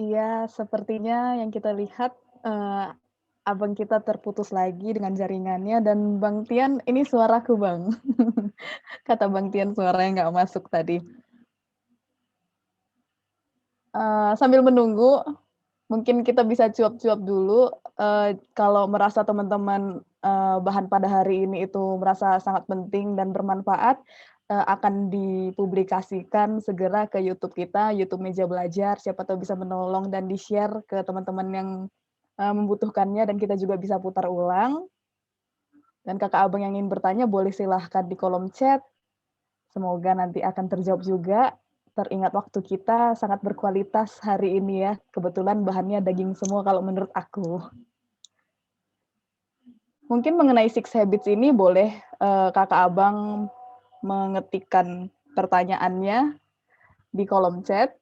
Iya, sepertinya yang kita lihat, abang kita terputus lagi dengan jaringannya dan Bang Tian, "Ini suaraku, Bang." Kata Bang Tian suaranya nggak masuk tadi. Sambil menunggu, mungkin kita bisa cuap-cuap dulu, kalau merasa teman-teman, bahan pada hari ini itu merasa sangat penting dan bermanfaat, akan dipublikasikan segera ke YouTube kita, YouTube Meja Belajar, siapa tahu bisa menolong dan di-share ke teman-teman yang, membutuhkannya dan kita juga bisa putar ulang. Dan kakak abang yang ingin bertanya boleh silahkan di kolom chat, semoga nanti akan terjawab juga. Teringat waktu kita sangat berkualitas hari ini ya, kebetulan bahannya daging semua kalau menurut aku. Mungkin mengenai Six Habits ini boleh, kakak abang mengetikkan pertanyaannya di kolom chat,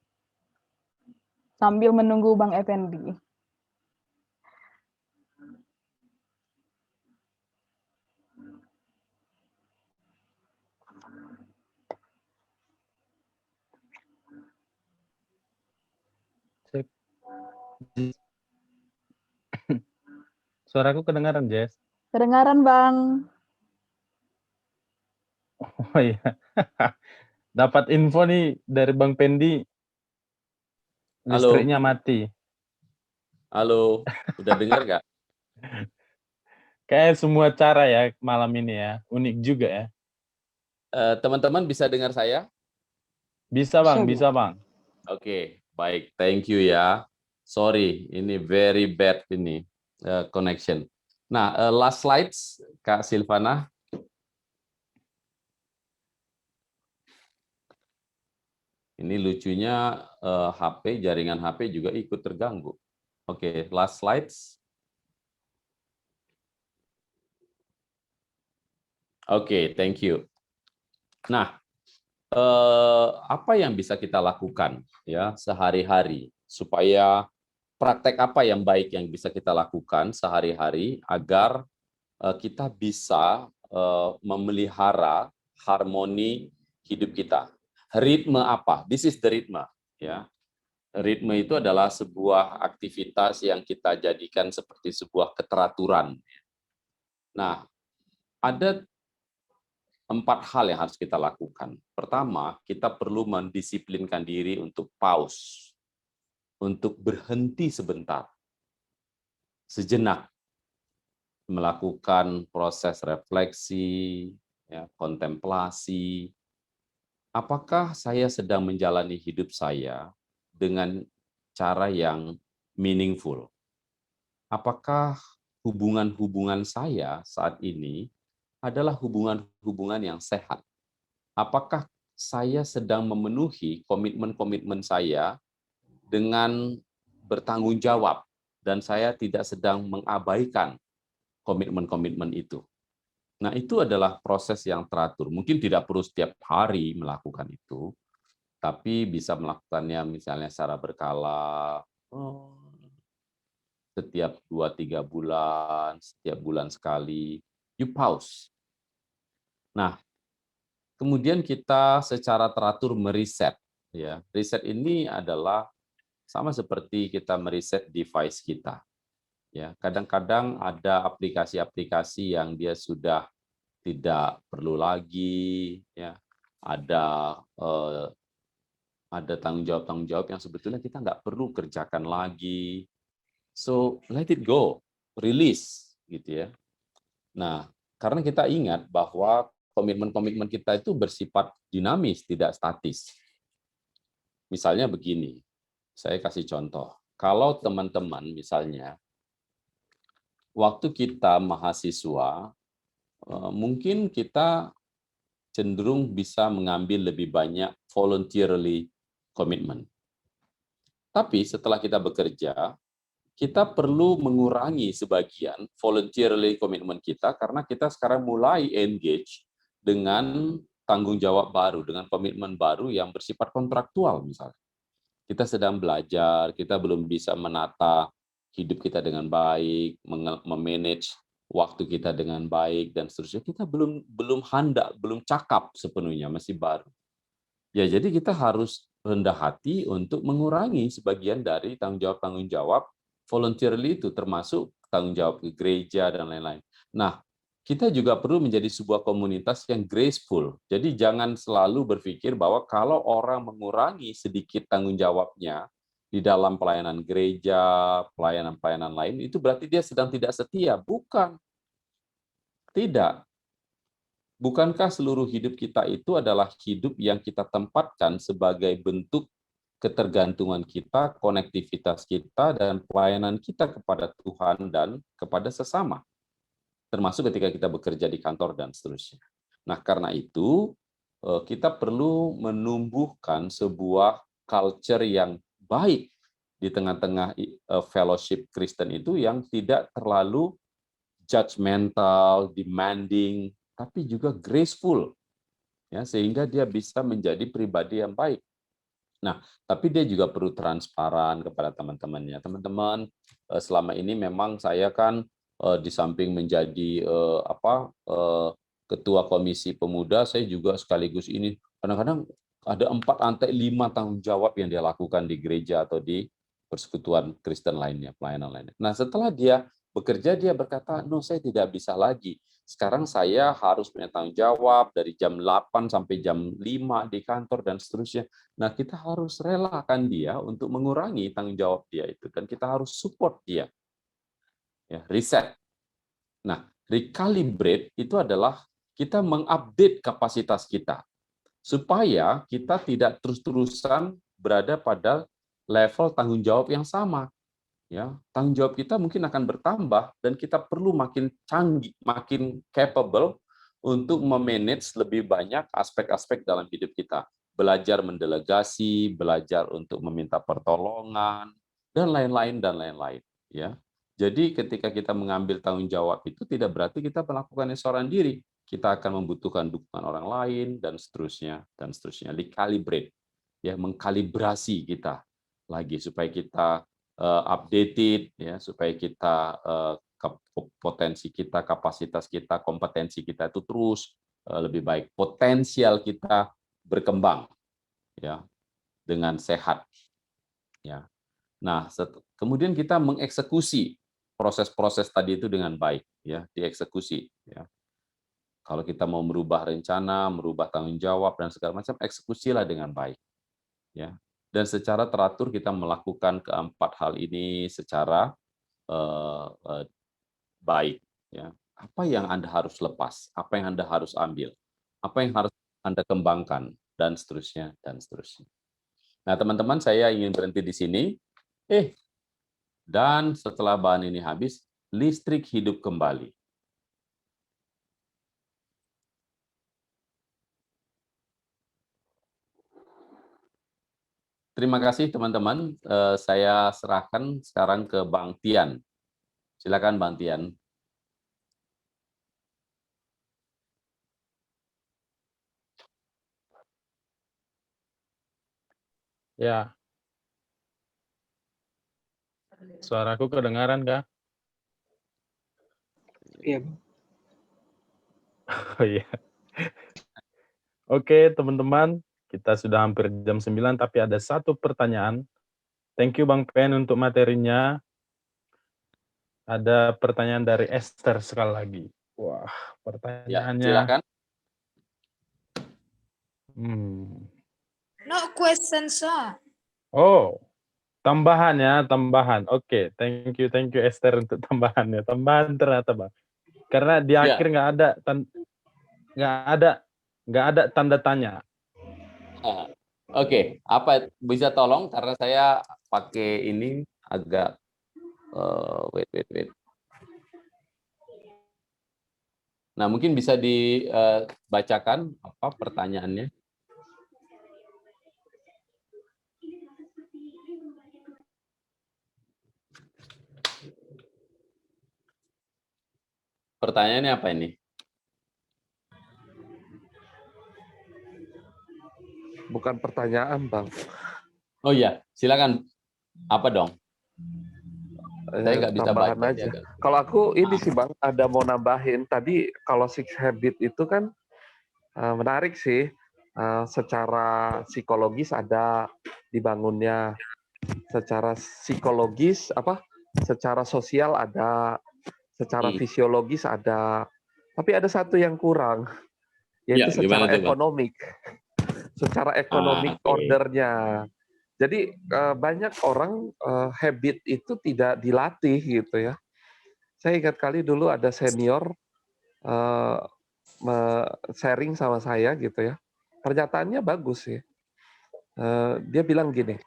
sambil menunggu Bang Effendi. Suaraku kedengaran, Jess? Kedengaran, Bang. Oh iya. Dapat info nih dari Bang Pendi, Halo. listriknya mati. Halo, udah dengar nggak? Kayak semua cara ya malam ini ya, unik juga ya. Teman-teman bisa dengar saya? Bisa Bang, bisa Bang. Oke, baik, thank you ya. Sorry, ini very bad ini connection. Nah, last slides, Kak Silvana. Ini lucunya HP, jaringan HP juga ikut terganggu. Oke, last slides. Oke, thank you. Nah, apa yang bisa kita lakukan ya sehari-hari supaya praktek apa yang baik yang bisa kita lakukan sehari-hari agar kita bisa memelihara harmoni hidup kita. Ritme apa? This is the ritme, ya. Ritme itu adalah sebuah aktivitas yang kita jadikan seperti sebuah keteraturan. Nah, ada 4 hal yang harus kita lakukan. Pertama, kita perlu mendisiplinkan diri untuk pause, untuk berhenti sebentar, sejenak, melakukan proses refleksi, ya, kontemplasi. Apakah saya sedang menjalani hidup saya dengan cara yang meaningful? Apakah hubungan-hubungan saya saat ini adalah hubungan-hubungan yang sehat? Apakah saya sedang memenuhi komitmen-komitmen saya dengan bertanggung jawab dan saya tidak sedang mengabaikan komitmen-komitmen itu? Nah, itu adalah proses yang teratur. Mungkin tidak perlu setiap hari melakukan itu, tapi bisa melakukannya misalnya secara berkala, setiap 2-3 bulan, setiap bulan sekali, you pause. Nah, kemudian kita secara teratur meriset. Ya, riset ini adalah sama seperti kita meriset device kita. Ya, kadang-kadang ada aplikasi-aplikasi yang dia sudah tidak perlu lagi, ya. Ada tanggung jawab yang sebetulnya kita nggak perlu kerjakan lagi. So let it go, release, gitu ya. Nah, karena kita ingat bahwa komitmen-komitmen kita itu bersifat dinamis, tidak statis. Misalnya begini, saya kasih contoh. Kalau teman-teman misalnya waktu kita mahasiswa, mungkin kita cenderung bisa mengambil lebih banyak voluntarily commitment. Tapi setelah kita bekerja, kita perlu mengurangi sebagian voluntarily commitment kita karena kita sekarang mulai engage dengan tanggung jawab baru, dengan komitmen baru yang bersifat kontraktual misalnya. Kita sedang belajar, kita belum bisa menata hidup kita dengan baik, memanage waktu kita dengan baik dan seterusnya. Kita belum handal, belum cakap sepenuhnya, masih baru. Ya, jadi kita harus rendah hati untuk mengurangi sebagian dari tanggung jawab voluntarily itu, termasuk tanggung jawab ke gereja dan lain-lain. Nah, kita juga perlu menjadi sebuah komunitas yang graceful. Jadi jangan selalu berpikir bahwa kalau orang mengurangi sedikit tanggung jawabnya di dalam pelayanan gereja, pelayanan-pelayanan lain, itu berarti dia sedang tidak setia. Bukan. Tidak. Bukankah seluruh hidup kita itu adalah hidup yang kita tempatkan sebagai bentuk ketergantungan kita, konektivitas kita, dan pelayanan kita kepada Tuhan dan kepada sesama, termasuk ketika kita bekerja di kantor dan seterusnya. Nah, karena itu kita perlu menumbuhkan sebuah culture yang baik di tengah-tengah fellowship Kristen itu yang tidak terlalu judgmental, demanding, tapi juga graceful, ya, sehingga dia bisa menjadi pribadi yang baik. Nah, tapi dia juga perlu transparan kepada teman-temannya. Teman-teman, selama ini memang saya kan di samping menjadi ketua komisi pemuda, saya juga sekaligus ini kadang-kadang ada 4-5 tanggung jawab yang dia lakukan di gereja atau di persekutuan Kristen lainnya, pelayanan lainnya. Nah, setelah dia bekerja, dia berkata, no, saya tidak bisa lagi. Sekarang saya harus punya tanggung jawab dari jam 8 sampai jam 5 di kantor dan seterusnya. Nah, kita harus relakan dia untuk mengurangi tanggung jawab dia itu. Dan kita harus support dia. Ya, reset. Nah, recalibrate itu adalah kita mengupdate kapasitas kita. Supaya kita tidak terus-terusan berada pada level tanggung jawab yang sama. Ya, tanggung jawab kita mungkin akan bertambah dan kita perlu makin canggih, makin capable untuk memanage lebih banyak aspek-aspek dalam hidup kita. Belajar mendelegasi, belajar untuk meminta pertolongan, dan lain-lain. Ya, jadi ketika kita mengambil tanggung jawab itu tidak berarti kita melakukannya seorang diri. Kita akan membutuhkan dukungan orang lain dan seterusnya. Recalibrate, ya, mengkalibrasi kita lagi supaya kita updated, ya, supaya kita potensi kita, kapasitas kita, kompetensi kita itu terus lebih baik, potensial kita berkembang, ya, dengan sehat, ya. Nah, kemudian kita mengeksekusi proses-proses tadi itu dengan baik, ya, dieksekusi, ya. Kalau kita mau merubah rencana, merubah tanggung jawab dan segala macam, eksekusilah dengan baik, ya. Dan secara teratur kita melakukan keempat hal ini secara baik. Ya. Apa yang Anda harus lepas? Apa yang Anda harus ambil? Apa yang harus Anda kembangkan? Dan seterusnya, dan seterusnya. Nah, teman-teman, saya ingin berhenti di sini. Dan setelah bahan ini habis, listrik hidup kembali. Terima kasih teman-teman. Saya serahkan sekarang ke Bang Tian. Silakan Bang Tian. Ya, suaraku kedengaran kah? Iya, Bang. Oh iya. Oke, teman-teman, kita sudah hampir jam 9, tapi ada satu pertanyaan. Thank you Bang Pen untuk materinya. Ada pertanyaan dari Esther sekali lagi. Wah, Ya, pertanyaannya. silakan. No question, sir. Oh, tambahan ya, tambahan. Oke, thank you Esther untuk tambahannya. Tambahan ternyata Bang. Karena di Ya. akhir nggak ada tanda tanya. Oke, apa bisa tolong karena saya pakai ini agak wait. Nah, mungkin bisa dibacakan apa pertanyaannya? Pertanyaannya apa ini? Bukan pertanyaan, Bang. Oh iya, silakan. Apa dong? Saya nggak bisa Tambahan baca. aja. Kalau aku ini sih Bang, ada mau nambahin. Tadi kalau Six Habit itu kan menarik sih. Secara psikologis ada dibangunnya. Secara psikologis secara sosial ada, secara fisiologis ada. Tapi ada satu yang kurang, yaitu secara ekonomik. Secara ekonomik ordernya. Jadi banyak orang habit itu tidak dilatih gitu ya. Saya ingat kali dulu ada senior sharing sama saya gitu ya. Pernyataannya bagus sih. Dia bilang gini,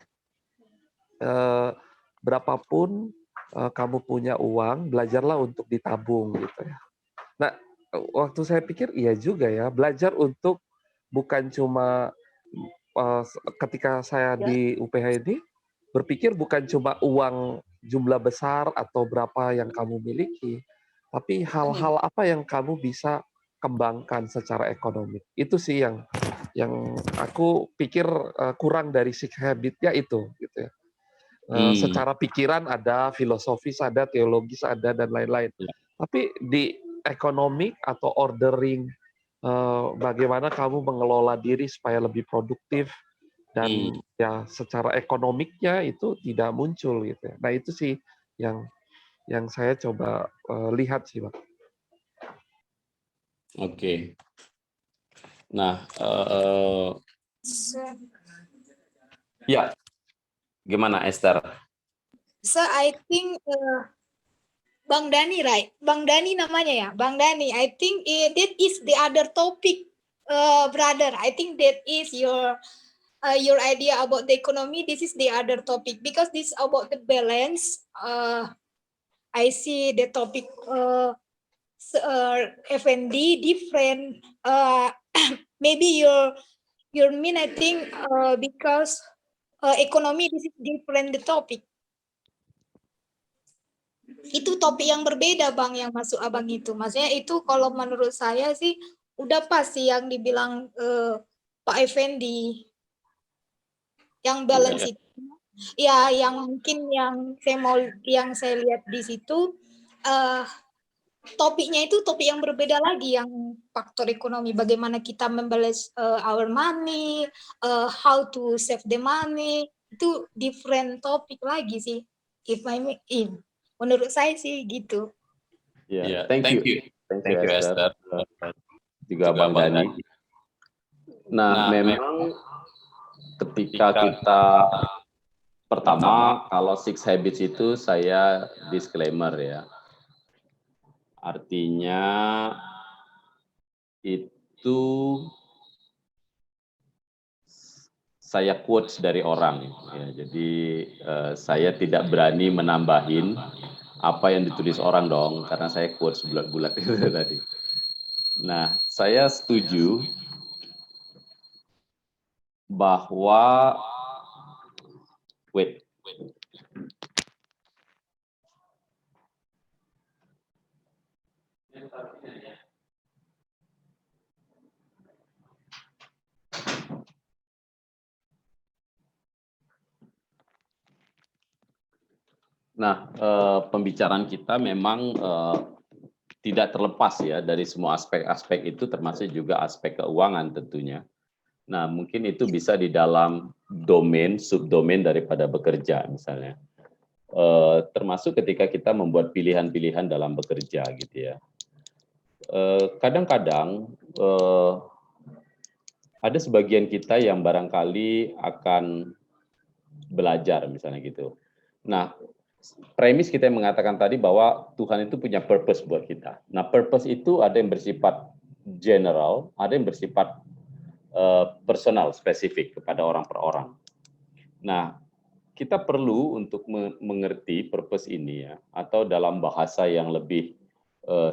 berapapun kamu punya uang, belajarlah untuk ditabung gitu ya. Nah, waktu saya pikir iya juga ya, belajar untuk bukan cuma ketika saya di UPH ini berpikir bukan cuma uang jumlah besar atau berapa yang kamu miliki, tapi hal-hal apa yang kamu bisa kembangkan secara ekonomi. Itu sih yang aku pikir kurang dari Six Habit ya itu gitu ya. Secara pikiran ada, filosofis ada, teologis ada dan lain-lain. Tapi di ekonomi atau ordering bagaimana kamu mengelola diri supaya lebih produktif dan ya secara ekonomiknya itu tidak muncul gitu ya. Nah itu sih yang saya coba lihat sih Pak. Oke. Nah, ya, gimana Esther? So I think Bang Dani, right? Bang Dani namanya ya, Bang Dani. I think that is the other topic, brother. I think that is your idea about the economy. This is the other topic because this is about the balance. I see the topic F&D different. Maybe your mean I think because economy this is different the topic. Itu topik yang berbeda Bang yang masuk Abang itu. Maksudnya itu kalau menurut saya sih udah pas sih yang dibilang Pak Effendi. Yang balance itu. Ya, yang mungkin yang saya lihat di situ topiknya itu topik yang berbeda lagi yang faktor ekonomi, bagaimana kita membalance our money, how to save the money, itu different topik lagi sih. If I make in. Menurut saya sih gitu. Ya, thank you Esther. Juga Bang Dani. Nah, memang ketika kita pertama kalau Six Habits itu saya disclaimer ya. Artinya itu saya quotes dari orang ya. Jadi saya tidak berani menambahin apa yang ditulis orang dong karena saya quotes bulat-bulat itu tadi. Nah, saya setuju bahwa Nah, pembicaraan kita memang tidak terlepas ya dari semua aspek-aspek itu, termasuk juga aspek keuangan tentunya. Nah, mungkin itu bisa di dalam domain, subdomain daripada bekerja misalnya. Termasuk ketika kita membuat pilihan-pilihan dalam bekerja gitu ya. Kadang-kadang ada sebagian kita yang barangkali akan belajar misalnya gitu. Nah, premis kita yang mengatakan tadi bahwa Tuhan itu punya purpose buat kita. Nah, purpose itu ada yang bersifat general, ada yang bersifat personal, spesifik kepada orang per orang. Nah, kita perlu untuk mengerti purpose ini ya, atau dalam bahasa yang lebih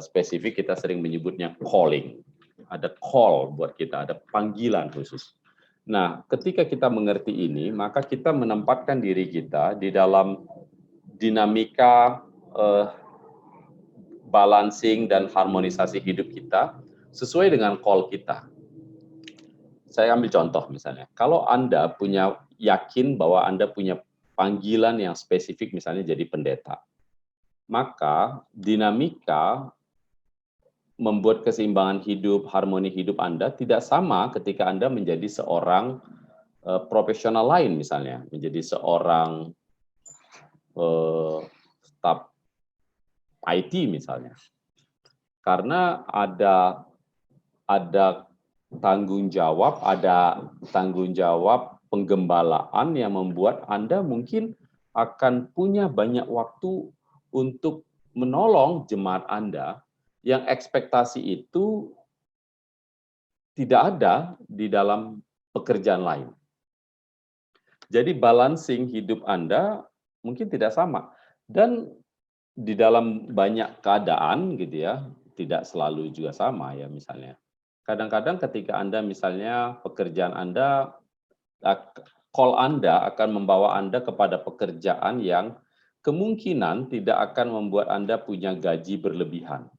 spesifik kita sering menyebutnya calling. Ada call buat kita, ada panggilan khusus. Nah, ketika kita mengerti ini, maka kita menempatkan diri kita di dalam dinamika balancing dan harmonisasi hidup kita sesuai dengan call kita. Saya ambil contoh misalnya, kalau Anda punya yakin bahwa Anda punya panggilan yang spesifik misalnya jadi pendeta, maka dinamika membuat keseimbangan hidup, harmoni hidup Anda tidak sama ketika Anda menjadi seorang profesional lain misalnya, menjadi seorang staf IT misalnya, karena ada tanggung jawab penggembalaan yang membuat Anda mungkin akan punya banyak waktu untuk menolong jemaat Anda yang ekspektasi itu tidak ada di dalam pekerjaan lain. Jadi balancing hidup Anda mungkin tidak sama. Dan di dalam banyak keadaan gitu ya, tidak selalu juga sama ya misalnya. Kadang-kadang ketika Anda misalnya pekerjaan Anda, call Anda akan membawa Anda kepada pekerjaan yang kemungkinan tidak akan membuat Anda punya gaji berlebihan.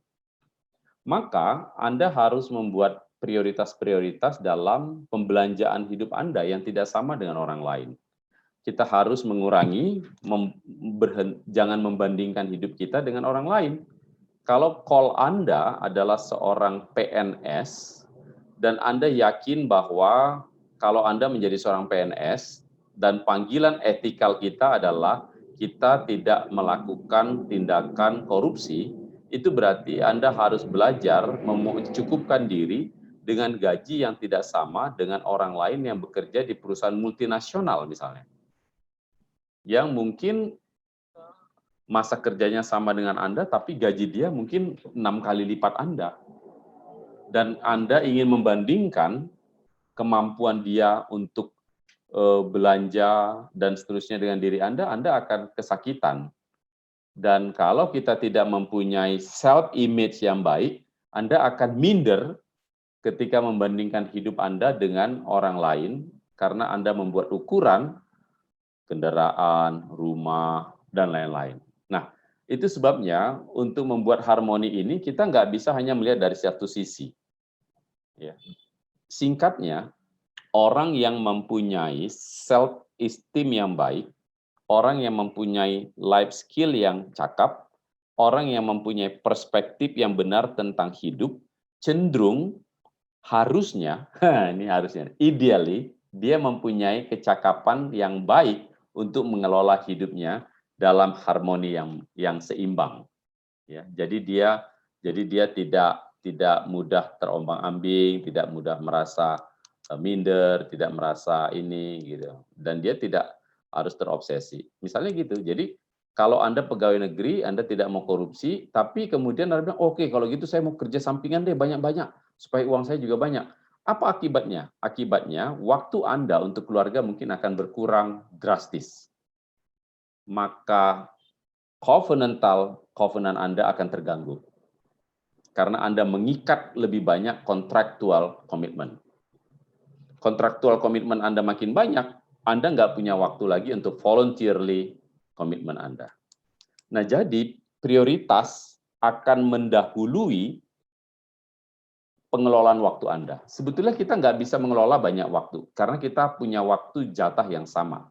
Maka Anda harus membuat prioritas-prioritas dalam pembelanjaan hidup Anda yang tidak sama dengan orang lain. Kita harus mengurangi, jangan membandingkan hidup kita dengan orang lain. Kalau call Anda adalah seorang PNS, dan Anda yakin bahwa kalau Anda menjadi seorang PNS, dan panggilan etikal kita adalah kita tidak melakukan tindakan korupsi, itu berarti Anda harus belajar mencukupkan diri dengan gaji yang tidak sama dengan orang lain yang bekerja di perusahaan multinasional misalnya. Yang mungkin masa kerjanya sama dengan Anda, tapi gaji dia mungkin 6 kali lipat Anda. Dan Anda ingin membandingkan kemampuan dia untuk belanja dan seterusnya dengan diri Anda akan kesakitan. Dan kalau kita tidak mempunyai self-image yang baik, Anda akan minder ketika membandingkan hidup Anda dengan orang lain, karena Anda membuat ukuran kendaraan, rumah, dan lain-lain. Nah, itu sebabnya untuk membuat harmoni ini kita nggak bisa hanya melihat dari satu sisi. Ya. Singkatnya, orang yang mempunyai self-esteem yang baik, orang yang mempunyai life skill yang cakap, orang yang mempunyai perspektif yang benar tentang hidup, cenderung harusnya, ideally, dia mempunyai kecakapan yang baik untuk mengelola hidupnya dalam harmoni yang seimbang. Ya, jadi dia tidak mudah terombang-ambing, tidak mudah merasa minder, tidak merasa ini gitu. Dan dia tidak harus terobsesi. Misalnya gitu. Jadi kalau Anda pegawai negeri, Anda tidak mau korupsi, tapi kemudian Anda bilang, oke, kalau gitu saya mau kerja sampingan deh banyak-banyak supaya uang saya juga banyak. Apa akibatnya? Akibatnya waktu Anda untuk keluarga mungkin akan berkurang drastis. Maka covenant Anda akan terganggu. Karena Anda mengikat lebih banyak kontraktual komitmen. Kontraktual komitmen Anda makin banyak, Anda nggak punya waktu lagi untuk voluntarily komitmen Anda. Nah, jadi prioritas akan mendahului pengelolaan waktu Anda. Sebetulnya kita nggak bisa mengelola banyak waktu, karena kita punya waktu jatah yang sama,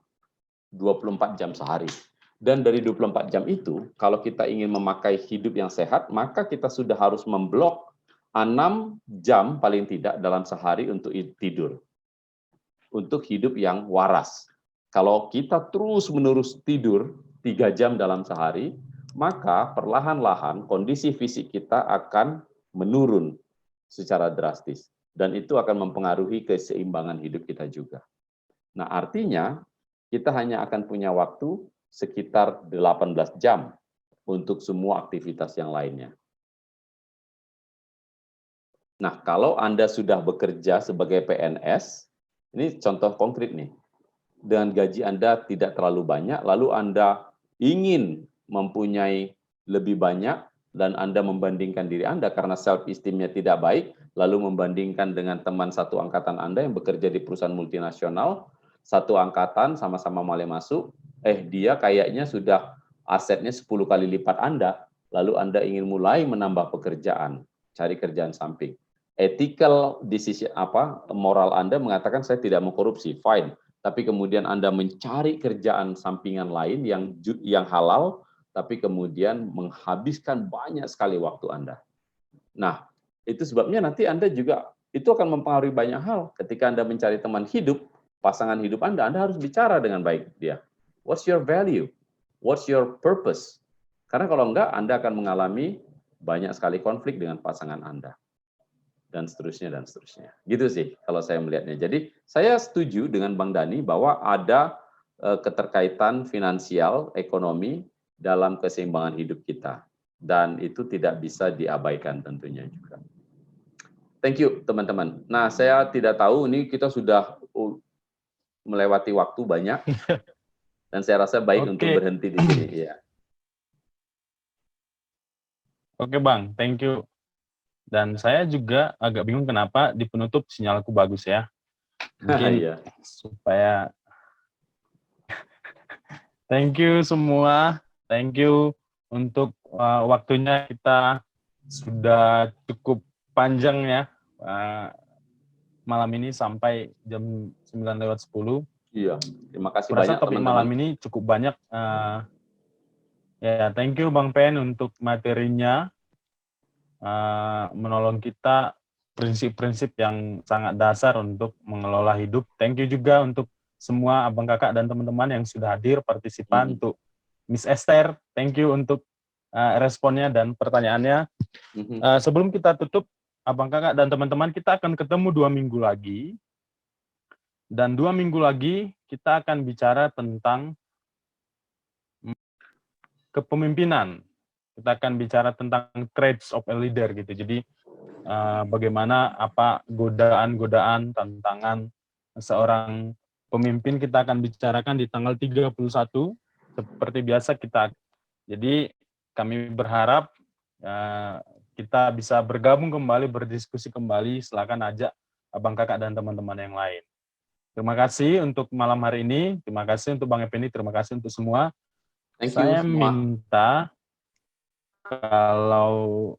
24 jam sehari. Dan dari 24 jam itu, kalau kita ingin memakai hidup yang sehat, maka kita sudah harus memblok 6 jam paling tidak dalam sehari untuk tidur. Untuk hidup yang waras. Kalau kita terus-menerus tidur 3 jam dalam sehari, maka perlahan-lahan kondisi fisik kita akan menurun secara drastis. Dan itu akan mempengaruhi keseimbangan hidup kita juga. Nah, artinya kita hanya akan punya waktu sekitar 18 jam untuk semua aktivitas yang lainnya. Nah, kalau Anda sudah bekerja sebagai PNS, ini contoh konkret nih, dengan gaji Anda tidak terlalu banyak, lalu Anda ingin mempunyai lebih banyak, dan Anda membandingkan diri Anda karena self-esteem-nya tidak baik, lalu membandingkan dengan teman satu angkatan Anda yang bekerja di perusahaan multinasional, satu angkatan sama-sama mulai masuk, dia kayaknya sudah asetnya 10 kali lipat Anda, lalu Anda ingin mulai menambah pekerjaan, cari kerjaan samping. Ethical decision moral Anda mengatakan saya tidak mau korupsi, fine. Tapi kemudian Anda mencari kerjaan sampingan lain yang halal, tapi kemudian menghabiskan banyak sekali waktu Anda. Nah, itu sebabnya nanti Anda juga, itu akan mempengaruhi banyak hal. Ketika Anda mencari teman hidup, pasangan hidup Anda harus bicara dengan baik dia. What's your value? What's your purpose? Karena kalau enggak, Anda akan mengalami banyak sekali konflik dengan pasangan Anda. Dan seterusnya, dan seterusnya. Gitu sih kalau saya melihatnya. Jadi saya setuju dengan Bang Dhani bahwa ada keterkaitan finansial, ekonomi dalam keseimbangan hidup kita. Dan itu tidak bisa diabaikan tentunya juga. Thank you teman-teman. Nah, saya tidak tahu, ini kita sudah melewati waktu banyak. Dan saya rasa baik untuk berhenti di sini. Ya. Oke Bang, thank you. Dan saya juga agak bingung kenapa di penutup sinyalku bagus ya. Mungkin supaya... Thank you semua. Thank you untuk waktunya, kita sudah cukup panjang ya. Malam ini sampai jam 9:10. Iya, terima kasih Merasa banyak topik teman-teman. malam ini cukup banyak. Ya, thank you Bang Pen untuk materinya. Menolong kita prinsip-prinsip yang sangat dasar untuk mengelola hidup. Thank you juga untuk semua abang kakak dan teman-teman yang sudah hadir partisipan. Untuk Miss Esther, thank you untuk responnya dan pertanyaannya. Sebelum kita tutup, abang kakak dan teman-teman, kita akan ketemu 2 minggu lagi. Dan 2 minggu lagi kita akan bicara tentang kepemimpinan. Kita akan bicara tentang traits of a leader gitu. Jadi bagaimana apa godaan-godaan, tantangan seorang pemimpin, kita akan bicarakan di tanggal 31 seperti biasa kita. Jadi kami berharap kita bisa bergabung kembali, berdiskusi kembali. Silakan ajak abang kakak dan teman-teman yang lain. Terima kasih untuk malam hari ini. Terima kasih untuk Bang Effendi. Terima kasih untuk semua. Thank you Saya semua. minta kalau